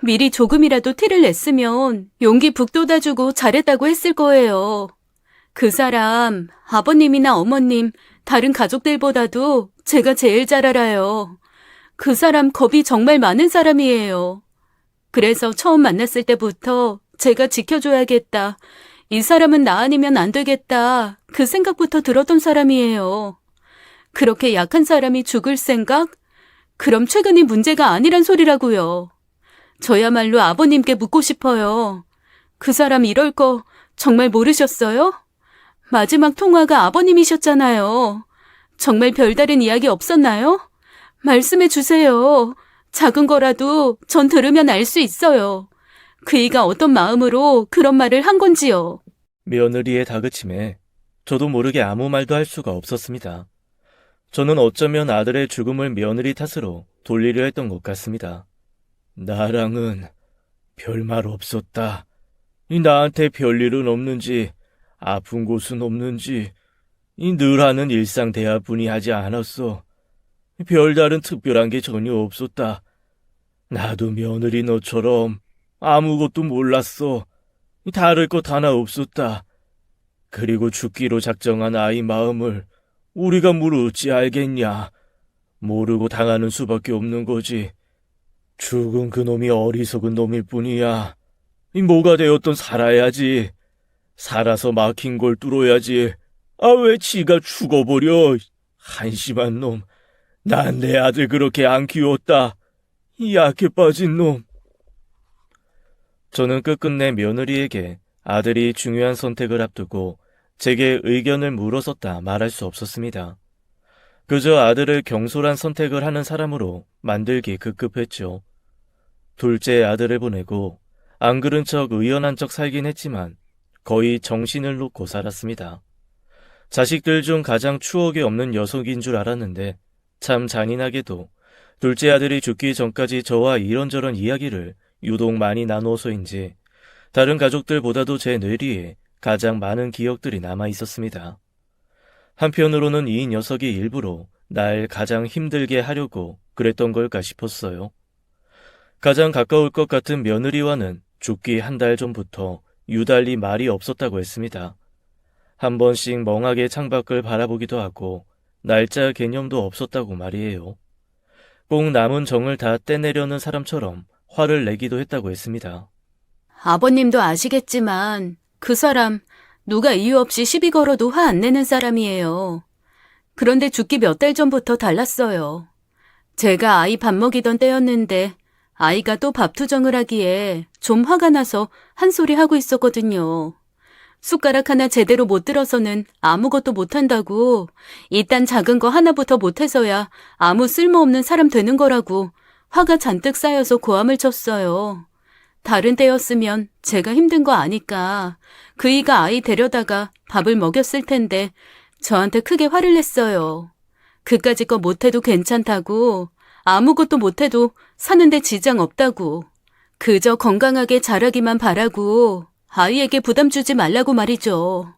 미리 조금이라도 티를 냈으면 용기 북돋아주고 잘했다고 했을 거예요. 그 사람 아버님이나 어머님 다른 가족들보다도 제가 제일 잘 알아요. 그 사람 겁이 정말 많은 사람이에요. 그래서 처음 만났을 때부터 제가 지켜줘야겠다. 이 사람은 나 아니면 안 되겠다. 그 생각부터 들었던 사람이에요. 그렇게 약한 사람이 죽을 생각? 그럼 최근이 문제가 아니란 소리라고요. 저야말로 아버님께 묻고 싶어요. 그 사람 이럴 거 정말 모르셨어요? 마지막 통화가 아버님이셨잖아요. 정말 별다른 이야기 없었나요? 말씀해 주세요. 작은 거라도 전 들으면 알 수 있어요. 그이가 어떤 마음으로 그런 말을 한 건지요. 며느리의 다그침에 저도 모르게 아무 말도 할 수가 없었습니다. 저는 어쩌면 아들의 죽음을 며느리 탓으로 돌리려 했던 것 같습니다. 나랑은 별말 없었다. 나한테 별일은 없는지 아픈 곳은 없는지 늘 하는 일상 대화뿐이 하지 않았어. 별다른 특별한 게 전혀 없었다. 나도 며느리 너처럼 아무것도 몰랐어. 다를 것 하나 없었다. 그리고 죽기로 작정한 아이 마음을 우리가 뭘 어찌 알겠냐. 모르고 당하는 수밖에 없는 거지. 죽은 그놈이 어리석은 놈일 뿐이야. 뭐가 되었든 살아야지. 살아서 막힌 걸 뚫어야지. 왜 지가 죽어버려. 한심한 놈. 난 내 아들 그렇게 안 키웠다. 이 약해 빠진 놈. 저는 끝끝내 며느리에게 아들이 중요한 선택을 앞두고 제게 의견을 물어섰다 말할 수 없었습니다. 그저 아들을 경솔한 선택을 하는 사람으로 만들기 급급했죠. 둘째 아들을 보내고 안 그른 척 의연한 척 살긴 했지만 거의 정신을 놓고 살았습니다. 자식들 중 가장 추억이 없는 녀석인 줄 알았는데 참 잔인하게도 둘째 아들이 죽기 전까지 저와 이런저런 이야기를 유독 많이 나누어서인지 다른 가족들보다도 제 뇌리에 가장 많은 기억들이 남아 있었습니다. 한편으로는 이 녀석이 일부러 날 가장 힘들게 하려고 그랬던 걸까 싶었어요. 가장 가까울 것 같은 며느리와는 죽기 한 달 전부터 유달리 말이 없었다고 했습니다. 한 번씩 멍하게 창밖을 바라보기도 하고 날짜 개념도 없었다고 말이에요. 꼭 남은 정을 다 떼내려는 사람처럼 화를 내기도 했다고 했습니다. 아버님도 아시겠지만 그 사람 누가 이유 없이 시비 걸어도 화 안 내는 사람이에요. 그런데 죽기 몇 달 전부터 달랐어요. 제가 아이 밥 먹이던 때였는데 아이가 또 밥 투정을 하기에 좀 화가 나서 한 소리 하고 있었거든요. 숟가락 하나 제대로 못 들어서는 아무것도 못한다고. 일단 작은 거 하나부터 못해서야 아무 쓸모없는 사람 되는 거라고 화가 잔뜩 쌓여서 고함을 쳤어요. 다른 때였으면 제가 힘든 거 아니까 그이가 아이 데려다가 밥을 먹였을 텐데 저한테 크게 화를 냈어요. 그까짓 거 못해도 괜찮다고, 아무것도 못해도 사는데 지장 없다고, 그저 건강하게 자라기만 바라고 아이에게 부담 주지 말라고 말이죠.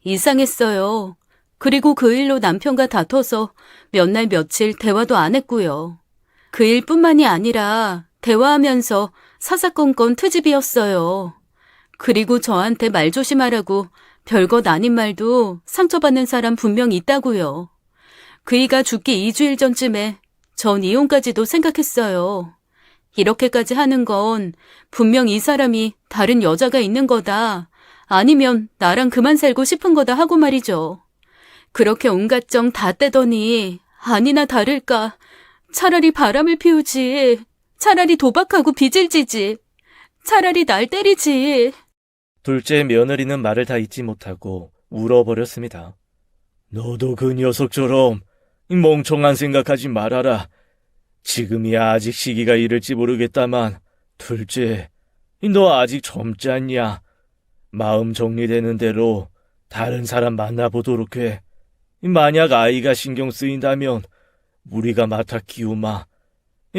이상했어요. 그리고 그 일로 남편과 다퉈서 몇 날 며칠 대화도 안 했고요. 그 일뿐만이 아니라 대화하면서 사사건건 트집이었어요. 그리고 저한테 말 조심하라고 별것 아닌 말도 상처받는 사람 분명 있다고요. 그이가 죽기 2주일 전쯤에 전 이혼까지도 생각했어요. 이렇게까지 하는 건 분명 이 사람이 다른 여자가 있는 거다, 아니면 나랑 그만 살고 싶은 거다 하고 말이죠. 그렇게 온갖 정 다 떼더니 아니나 다를까 차라리 바람을 피우지, 차라리 도박하고 빚을 지지, 차라리 날 때리지. 둘째 며느리는 말을 다 잊지 못하고 울어버렸습니다. 너도 그 녀석처럼 멍청한 생각하지 말아라. 지금이야 아직 시기가 이를지 모르겠다만 둘째, 너 아직 젊지 않냐? 마음 정리되는 대로 다른 사람 만나보도록 해. 만약 아이가 신경 쓰인다면 우리가 맡아 키우마.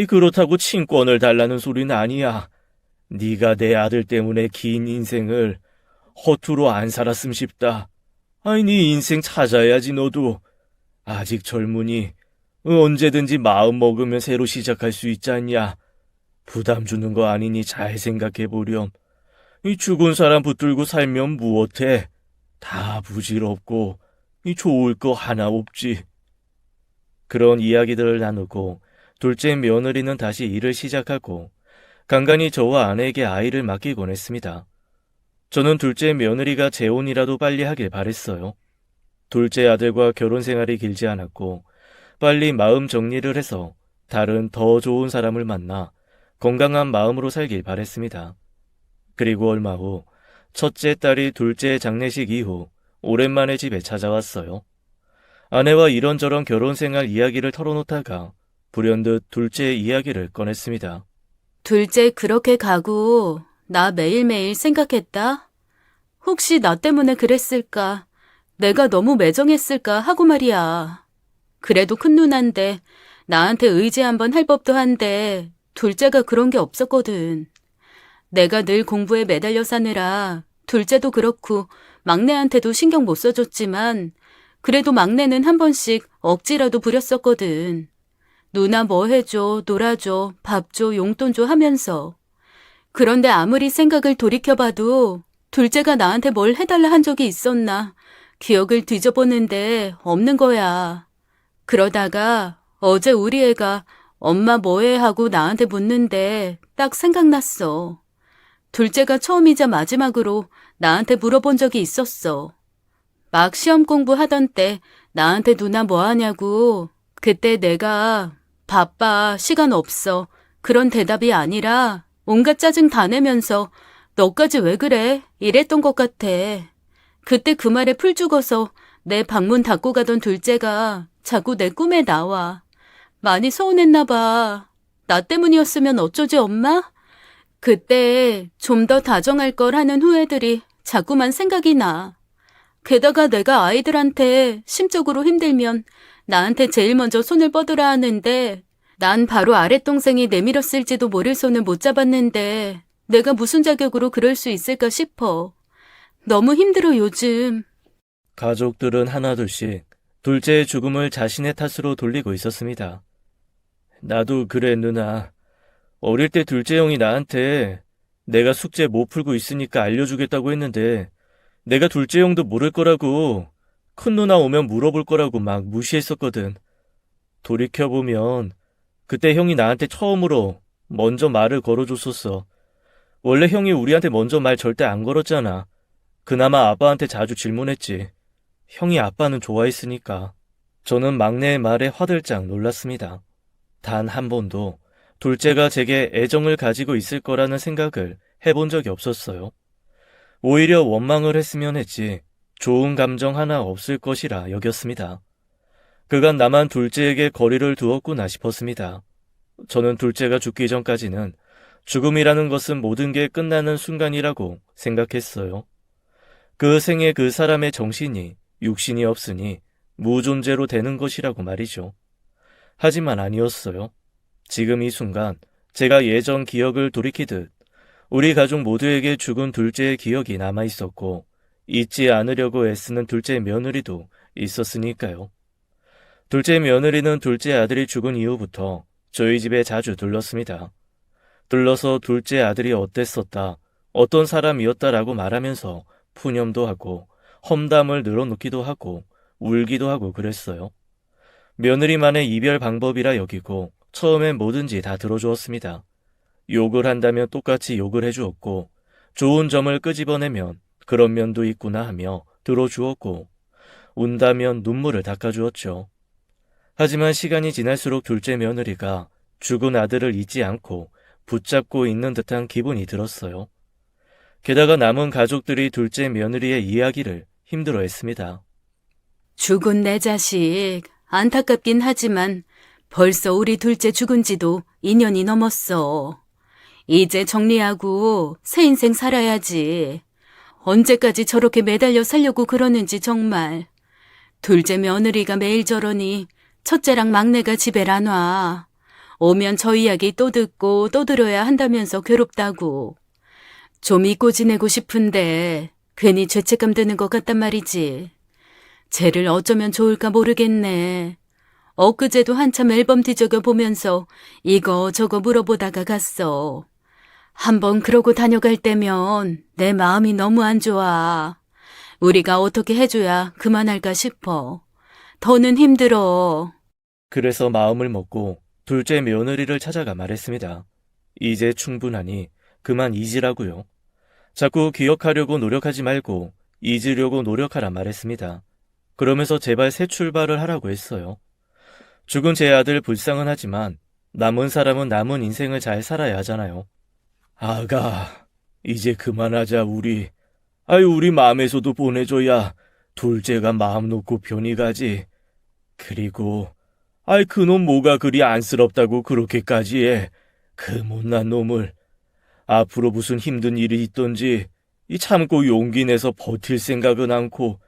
그렇다고 친권을 달라는 소리는 아니야. 네가 내 아들 때문에 긴 인생을 허투루 안 살았음 싶다. 아니, 네 인생 찾아야지 너도. 아직 젊으니 언제든지 마음 먹으면 새로 시작할 수 있지 않냐. 부담 주는 거 아니니 잘 생각해보렴. 이 죽은 사람 붙들고 살면 무엇해? 다 부질없고 좋을 거 하나 없지. 그런 이야기들을 나누고 둘째 며느리는 다시 일을 시작하고 간간히 저와 아내에게 아이를 맡기곤 했습니다. 저는 둘째 며느리가 재혼이라도 빨리 하길 바랬어요. 둘째 아들과 결혼 생활이 길지 않았고 빨리 마음 정리를 해서 다른 더 좋은 사람을 만나 건강한 마음으로 살길 바랬습니다. 그리고 얼마 후 첫째 딸이 둘째 장례식 이후 오랜만에 집에 찾아왔어요. 아내와 이런저런 결혼 생활 이야기를 털어놓다가 불현듯 둘째 이야기를 꺼냈습니다. 둘째 그렇게 가고 나 매일매일 생각했다. 혹시 나 때문에 그랬을까? 내가 너무 매정했을까 하고 말이야. 그래도 큰 누나인데 나한테 의지 한번 할 법도 한데 둘째가 그런 게 없었거든. 내가 늘 공부에 매달려 사느라 둘째도 그렇고 막내한테도 신경 못 써줬지만 그래도 막내는 한 번씩 억지라도 부렸었거든. 누나 뭐 해줘, 놀아줘, 밥 줘, 용돈 줘 하면서. 그런데 아무리 생각을 돌이켜봐도 둘째가 나한테 뭘 해달라 한 적이 있었나 기억을 뒤져보는데 없는 거야. 그러다가 어제 우리 애가 엄마 뭐해 하고 나한테 묻는데 딱 생각났어. 둘째가 처음이자 마지막으로 나한테 물어본 적이 있었어. 막 시험 공부하던 때 나한테 누나 뭐 하냐고. 그때 내가 바빠, 시간 없어, 그런 대답이 아니라 온갖 짜증 다 내면서 너까지 왜 그래? 이랬던 것 같아. 그때 그 말에 풀 죽어서 내 방문 닫고 가던 둘째가 자꾸 내 꿈에 나와. 많이 서운했나 봐. 나 때문이었으면 어쩌지 엄마? 그때 좀 더 다정할 걸 하는 후회들이 자꾸만 생각이 나. 게다가 내가 아이들한테 심적으로 힘들면 나한테 제일 먼저 손을 뻗으라 하는데 난 바로 아랫동생이 내밀었을지도 모를 손을 못 잡았는데 내가 무슨 자격으로 그럴 수 있을까 싶어. 너무 힘들어 요즘. 가족들은 하나둘씩 둘째의 죽음을 자신의 탓으로 돌리고 있었습니다. 나도 그래 누나. 어릴 때 둘째 형이 나한테 내가 숙제 못 풀고 있으니까 알려주겠다고 했는데 내가 둘째 형도 모를 거라고, 큰 누나 오면 물어볼 거라고 막 무시했었거든. 돌이켜보면 그때 형이 나한테 처음으로 먼저 말을 걸어줬었어. 원래 형이 우리한테 먼저 말 절대 안 걸었잖아. 그나마 아빠한테 자주 질문했지. 형이 아빠는 좋아했으니까. 저는 막내의 말에 화들짝 놀랐습니다. 단 한 번도 둘째가 제게 애정을 가지고 있을 거라는 생각을 해본 적이 없었어요. 오히려 원망을 했으면 했지 좋은 감정 하나 없을 것이라 여겼습니다. 그간 나만 둘째에게 거리를 두었구나 싶었습니다. 저는 둘째가 죽기 전까지는 죽음이라는 것은 모든 게 끝나는 순간이라고 생각했어요. 그 생에 그 사람의 정신이 육신이 없으니 무존재로 되는 것이라고 말이죠. 하지만 아니었어요. 지금 이 순간 제가 예전 기억을 돌이키듯 우리 가족 모두에게 죽은 둘째의 기억이 남아있었고 잊지 않으려고 애쓰는 둘째 며느리도 있었으니까요. 둘째 며느리는 둘째 아들이 죽은 이후부터 저희 집에 자주 들렀습니다. 들러서 둘째 아들이 어땠었다, 어떤 사람이었다라고 말하면서 푸념도 하고 험담을 늘어놓기도 하고 울기도 하고 그랬어요. 며느리만의 이별 방법이라 여기고 처음엔 뭐든지 다 들어주었습니다. 욕을 한다면 똑같이 욕을 해주었고 좋은 점을 끄집어내면 그런 면도 있구나 하며 들어주었고 운다면 눈물을 닦아주었죠. 하지만 시간이 지날수록 둘째 며느리가 죽은 아들을 잊지 않고 붙잡고 있는 듯한 기분이 들었어요. 게다가 남은 가족들이 둘째 며느리의 이야기를 힘들어했습니다. 죽은 내 자식, 안타깝긴 하지만 벌써 우리 둘째 죽은 지도 2년이 넘었어. 이제 정리하고 새 인생 살아야지. 언제까지 저렇게 매달려 살려고 그러는지 정말. 둘째 며느리가 매일 저러니 첫째랑 막내가 집에 안 와. 오면 저 이야기 또 듣고 또 들어야 한다면서 괴롭다고. 좀 잊고 지내고 싶은데 괜히 죄책감 드는 것 같단 말이지. 쟤를 어쩌면 좋을까 모르겠네. 엊그제도 한참 앨범 뒤적여 보면서 이거 저거 물어보다가 갔어. 한번 그러고 다녀갈 때면 내 마음이 너무 안 좋아. 우리가 어떻게 해줘야 그만할까 싶어. 더는 힘들어. 그래서 마음을 먹고 둘째 며느리를 찾아가 말했습니다. 이제 충분하니 그만 잊으라고요. 자꾸 기억하려고 노력하지 말고 잊으려고 노력하라 말했습니다. 그러면서 제발 새 출발을 하라고 했어요. 죽은 제 아들 불쌍은 하지만 남은 사람은 남은 인생을 잘 살아야 하잖아요. 아가, 이제 그만하자 우리. 우리 마음에서도 보내줘야 둘째가 마음 놓고 편히 가지. 그리고 그놈 뭐가 그리 안쓰럽다고 그렇게까지 해. 그 못난 놈을. 앞으로 무슨 힘든 일이 있던지 참고 용기 내서 버틸 생각은 않고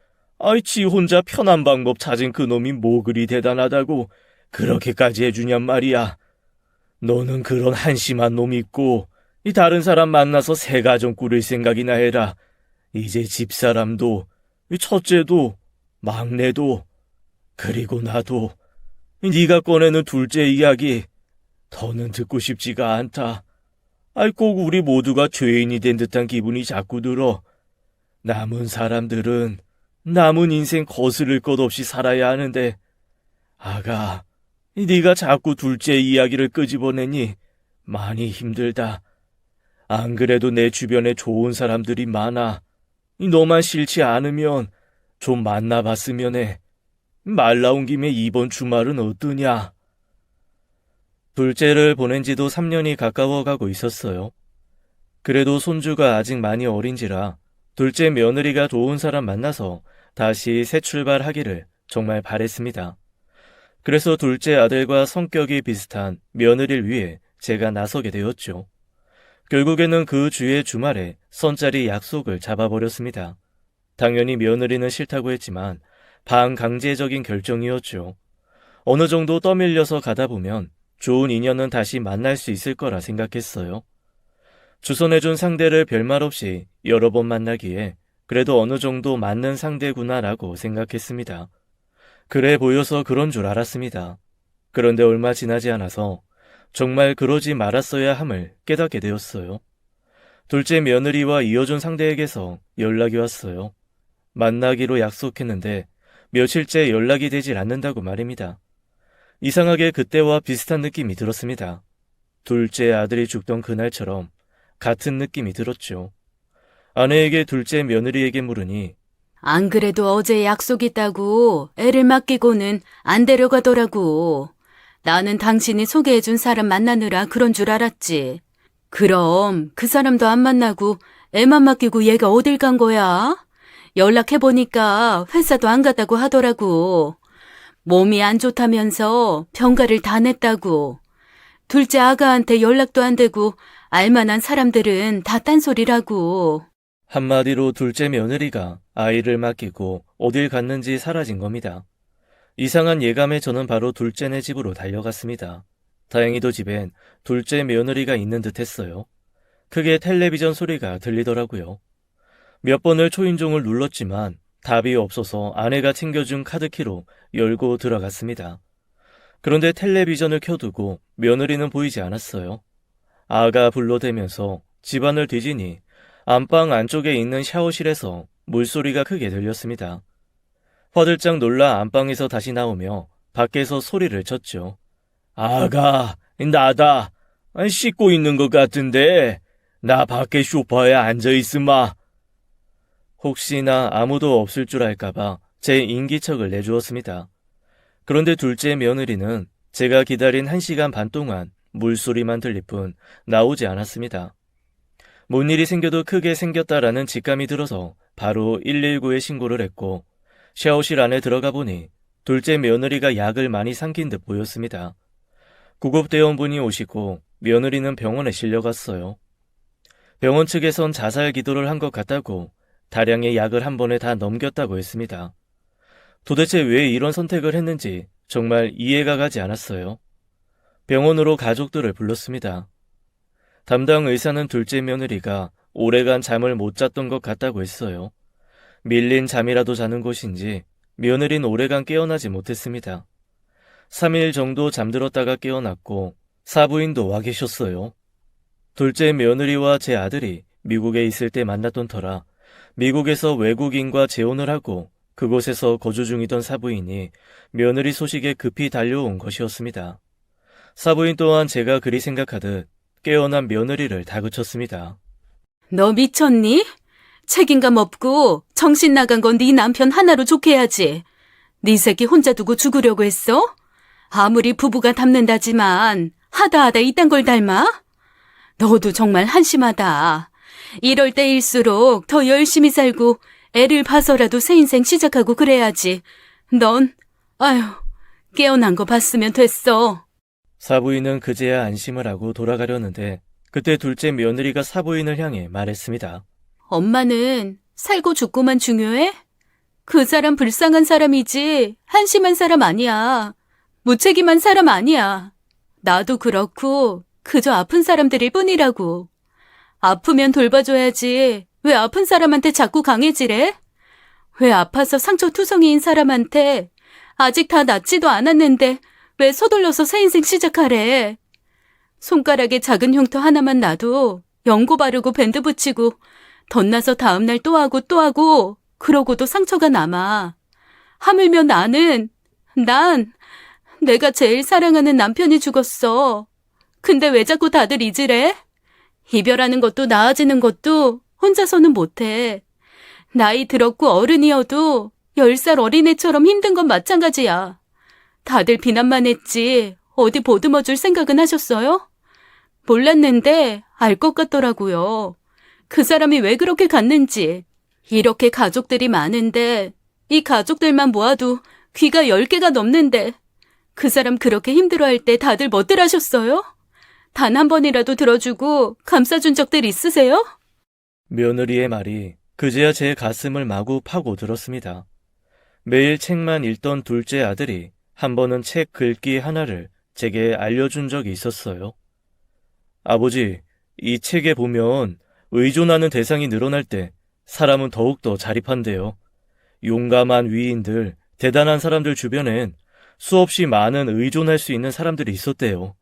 지 혼자 편한 방법 찾은 그 놈이 뭐 그리 대단하다고 그렇게까지 해주냔 말이야. 너는 그런 한심한 놈 있고 다른 사람 만나서 새 가정 꾸릴 생각이나 해라. 이제 집사람도 첫째도 막내도 그리고 나도 네가 꺼내는 둘째 이야기 더는 듣고 싶지가 않다. 꼭 우리 모두가 죄인이 된 듯한 기분이 자꾸 들어. 남은 사람들은 남은 인생 거스를 것 없이 살아야 하는데 아가, 네가 자꾸 둘째 이야기를 끄집어내니 많이 힘들다. 안 그래도 내 주변에 좋은 사람들이 많아. 너만 싫지 않으면 좀 만나봤으면 해. 말 나온 김에 이번 주말은 어떠냐? 둘째를 보낸 지도 3년이 가까워 가고 있었어요. 그래도 손주가 아직 많이 어린지라 둘째 며느리가 좋은 사람 만나서 다시 새 출발하기를 정말 바랬습니다. 그래서 둘째 아들과 성격이 비슷한 며느리를 위해 제가 나서게 되었죠. 결국에는 그 주의 주말에 선짜리 약속을 잡아버렸습니다. 당연히 며느리는 싫다고 했지만 반강제적인 결정이었죠. 어느 정도 떠밀려서 가다 보면 좋은 인연은 다시 만날 수 있을 거라 생각했어요. 주선해준 상대를 별말 없이 여러 번 만나기에 그래도 어느 정도 맞는 상대구나라고 생각했습니다. 그래 보여서 그런 줄 알았습니다. 그런데 얼마 지나지 않아서 정말 그러지 말았어야 함을 깨닫게 되었어요. 둘째 며느리와 이어준 상대에게서 연락이 왔어요. 만나기로 약속했는데 며칠째 연락이 되질 않는다고 말입니다. 이상하게 그때와 비슷한 느낌이 들었습니다. 둘째 아들이 죽던 그날처럼 같은 느낌이 들었죠. 아내에게 둘째 며느리에게 물으니 안 그래도 어제 약속 있다고 애를 맡기고는 안 데려가더라고. 나는 당신이 소개해준 사람 만나느라 그런 줄 알았지. 그럼 그 사람도 안 만나고 애만 맡기고 얘가 어딜 간 거야? 연락해보니까 회사도 안 갔다고 하더라고. 몸이 안 좋다면서 병가를 다 냈다고. 둘째 아가한테 연락도 안 되고 알만한 사람들은 다 딴소리라고. 한마디로 둘째 며느리가 아이를 맡기고 어딜 갔는지 사라진 겁니다. 이상한 예감에 저는 바로 둘째네 집으로 달려갔습니다. 다행히도 집엔 둘째 며느리가 있는 듯 했어요. 크게 텔레비전 소리가 들리더라고요. 몇 번을 초인종을 눌렀지만 답이 없어서 아내가 챙겨준 카드키로 열고 들어갔습니다. 그런데 텔레비전을 켜두고 며느리는 보이지 않았어요. 아가 불러대면서 집안을 뒤지니 안방 안쪽에 있는 샤워실에서 물소리가 크게 들렸습니다. 화들짝 놀라 안방에서 다시 나오며 밖에서 소리를 쳤죠. 아가, 나다. 씻고 있는 것 같은데 나 밖에 소파에 앉아있으마. 혹시나 아무도 없을 줄 알까봐 제 인기척을 내주었습니다. 그런데 둘째 며느리는 제가 기다린 1시간 반 동안 물소리만 들릴 뿐 나오지 않았습니다. 뭔 일이 생겨도 크게 생겼다라는 직감이 들어서 바로 119에 신고를 했고 샤워실 안에 들어가 보니 둘째 며느리가 약을 많이 삼킨 듯 보였습니다. 구급대원분이 오시고 며느리는 병원에 실려갔어요. 병원 측에선 자살 기도를 한 것 같다고 다량의 약을 한 번에 다 넘겼다고 했습니다. 도대체 왜 이런 선택을 했는지 정말 이해가 가지 않았어요. 병원으로 가족들을 불렀습니다. 담당 의사는 둘째 며느리가 오래간 잠을 못 잤던 것 같다고 했어요. 밀린 잠이라도 자는 것인지 며느리는 오래간 깨어나지 못했습니다. 3일 정도 잠들었다가 깨어났고 사부인도 와 계셨어요. 둘째 며느리와 제 아들이 미국에 있을 때 만났던 터라 미국에서 외국인과 재혼을 하고 그곳에서 거주 중이던 사부인이 며느리 소식에 급히 달려온 것이었습니다. 사부인 또한 제가 그리 생각하듯 깨어난 며느리를 다그쳤습니다. 너 미쳤니? 책임감 없고 정신 나간 건 네 남편 하나로 족해야지. 네 새끼 혼자 두고 죽으려고 했어? 아무리 부부가 닮는다지만 하다 이딴 걸 닮아? 너도 정말 한심하다. 이럴 때일수록 더 열심히 살고 애를 봐서라도 새 인생 시작하고 그래야지. 넌 아휴 깨어난 거 봤으면 됐어. 사부인은 그제야 안심을 하고 돌아가려는데 그때 둘째 며느리가 사부인을 향해 말했습니다. 엄마는 살고 죽고만 중요해? 그 사람 불쌍한 사람이지 한심한 사람 아니야. 무책임한 사람 아니야. 나도 그렇고 그저 아픈 사람들일 뿐이라고. 아프면 돌봐줘야지. 왜 아픈 사람한테 자꾸 강해지래? 왜 아파서 상처투성이인 사람한테 아직 다 낫지도 않았는데 왜 서둘러서 새 인생 시작하래? 손가락에 작은 흉터 하나만 나도 연고 바르고 밴드 붙이고 덧나서 다음날 또 하고 그러고도 상처가 남아. 하물며 난 내가 제일 사랑하는 남편이 죽었어. 근데 왜 자꾸 다들 잊으래? 이별하는 것도 나아지는 것도 혼자서는 못해. 나이 들었고 어른이어도 10살 어린애처럼 힘든 건 마찬가지야. 다들 비난만 했지 어디 보듬어 줄 생각은 하셨어요? 몰랐는데 알 것 같더라고요. 그 사람이 왜 그렇게 갔는지. 이렇게 가족들이 많은데 이 가족들만 모아도 귀가 10개가 넘는데 그 사람 그렇게 힘들어할 때 다들 뭐들 하셨어요? 단 한 번이라도 들어주고 감싸준 적들 있으세요? 며느리의 말이 그제야 제 가슴을 마구 파고들었습니다. 매일 책만 읽던 둘째 아들이 한 번은 책 글귀 하나를 제게 알려준 적이 있었어요. 아버지, 이 책에 보면 의존하는 대상이 늘어날 때 사람은 더욱더 자립한대요. 용감한 위인들, 대단한 사람들 주변엔 수없이 많은 의존할 수 있는 사람들이 있었대요.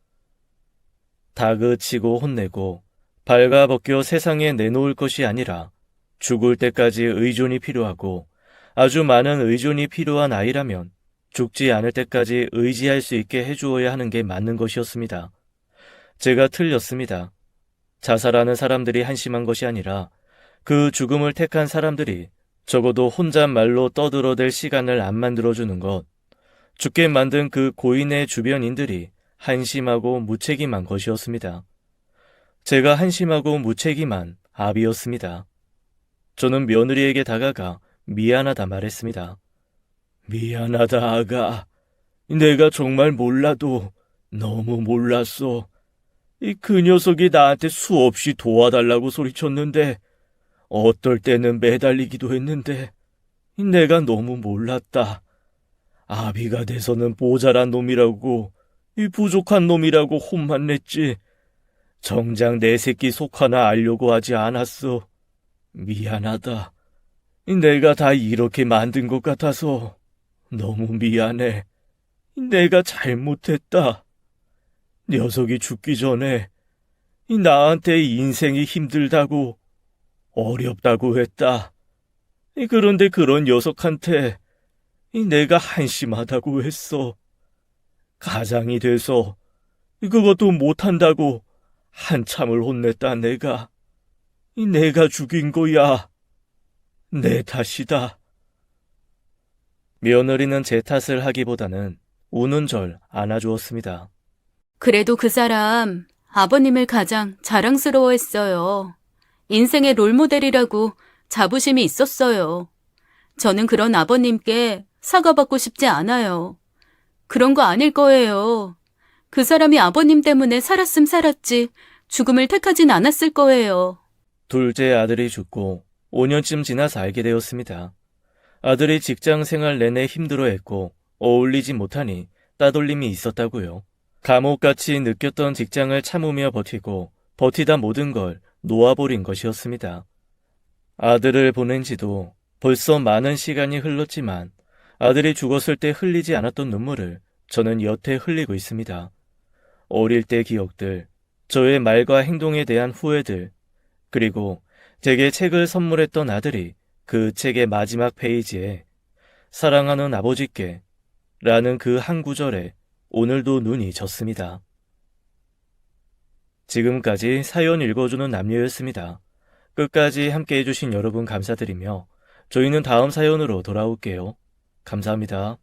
다그치고 혼내고 발가벗겨 세상에 내놓을 것이 아니라 죽을 때까지 의존이 필요하고 아주 많은 의존이 필요한 아이라면 죽지 않을 때까지 의지할 수 있게 해주어야 하는 게 맞는 것이었습니다. 제가 틀렸습니다. 자살하는 사람들이 한심한 것이 아니라 그 죽음을 택한 사람들이 적어도 혼잣말로 떠들어댈 시간을 안 만들어주는 것, 죽게 만든 그 고인의 주변인들이 한심하고 무책임한 것이었습니다. 제가 한심하고 무책임한 아비였습니다. 저는 며느리에게 다가가 미안하다 말했습니다. 미안하다, 아가. 내가 정말 몰라도 너무 몰랐어. 그 녀석이 나한테 수없이 도와달라고 소리쳤는데 어떨 때는 매달리기도 했는데 내가 너무 몰랐다. 아비가 돼서는 모자란 놈이라고, 부족한 놈이라고 혼만 냈지. 정작 내 새끼 속 하나 알려고 하지 않았어. 미안하다. 내가 다 이렇게 만든 것 같아서 너무 미안해. 내가 잘못했다. 녀석이 죽기 전에 나한테 인생이 힘들다고, 어렵다고 했다. 그런데 그런 녀석한테 내가 한심하다고 했어. 가장이 돼서 그것도 못한다고 한참을 혼냈다, 내가. 내가 죽인 거야. 내 탓이다. 며느리는 제 탓을 하기보다는 우는 절 안아주었습니다. 그래도 그 사람 아버님을 가장 자랑스러워했어요. 인생의 롤모델이라고 자부심이 있었어요. 저는 그런 아버님께 사과받고 싶지 않아요. 그런 거 아닐 거예요. 그 사람이 아버님 때문에 살았음 살았지 죽음을 택하진 않았을 거예요. 둘째 아들이 죽고 5년쯤 지나서 알게 되었습니다. 아들이 직장 생활 내내 힘들어했고 어울리지 못하니 따돌림이 있었다고요. 감옥같이 느꼈던 직장을 참으며 버티고 버티다 모든 걸 놓아버린 것이었습니다. 아들을 보낸 지도 벌써 많은 시간이 흘렀지만 아들이 죽었을 때 흘리지 않았던 눈물을 저는 여태 흘리고 있습니다. 어릴 때 기억들, 저의 말과 행동에 대한 후회들, 그리고 제게 책을 선물했던 아들이 그 책의 마지막 페이지에 사랑하는 아버지께 라는 그 한 구절에 오늘도 눈이 졌습니다. 지금까지 사연 읽어주는 남녀였습니다. 끝까지 함께 해주신 여러분 감사드리며 저희는 다음 사연으로 돌아올게요. 감사합니다.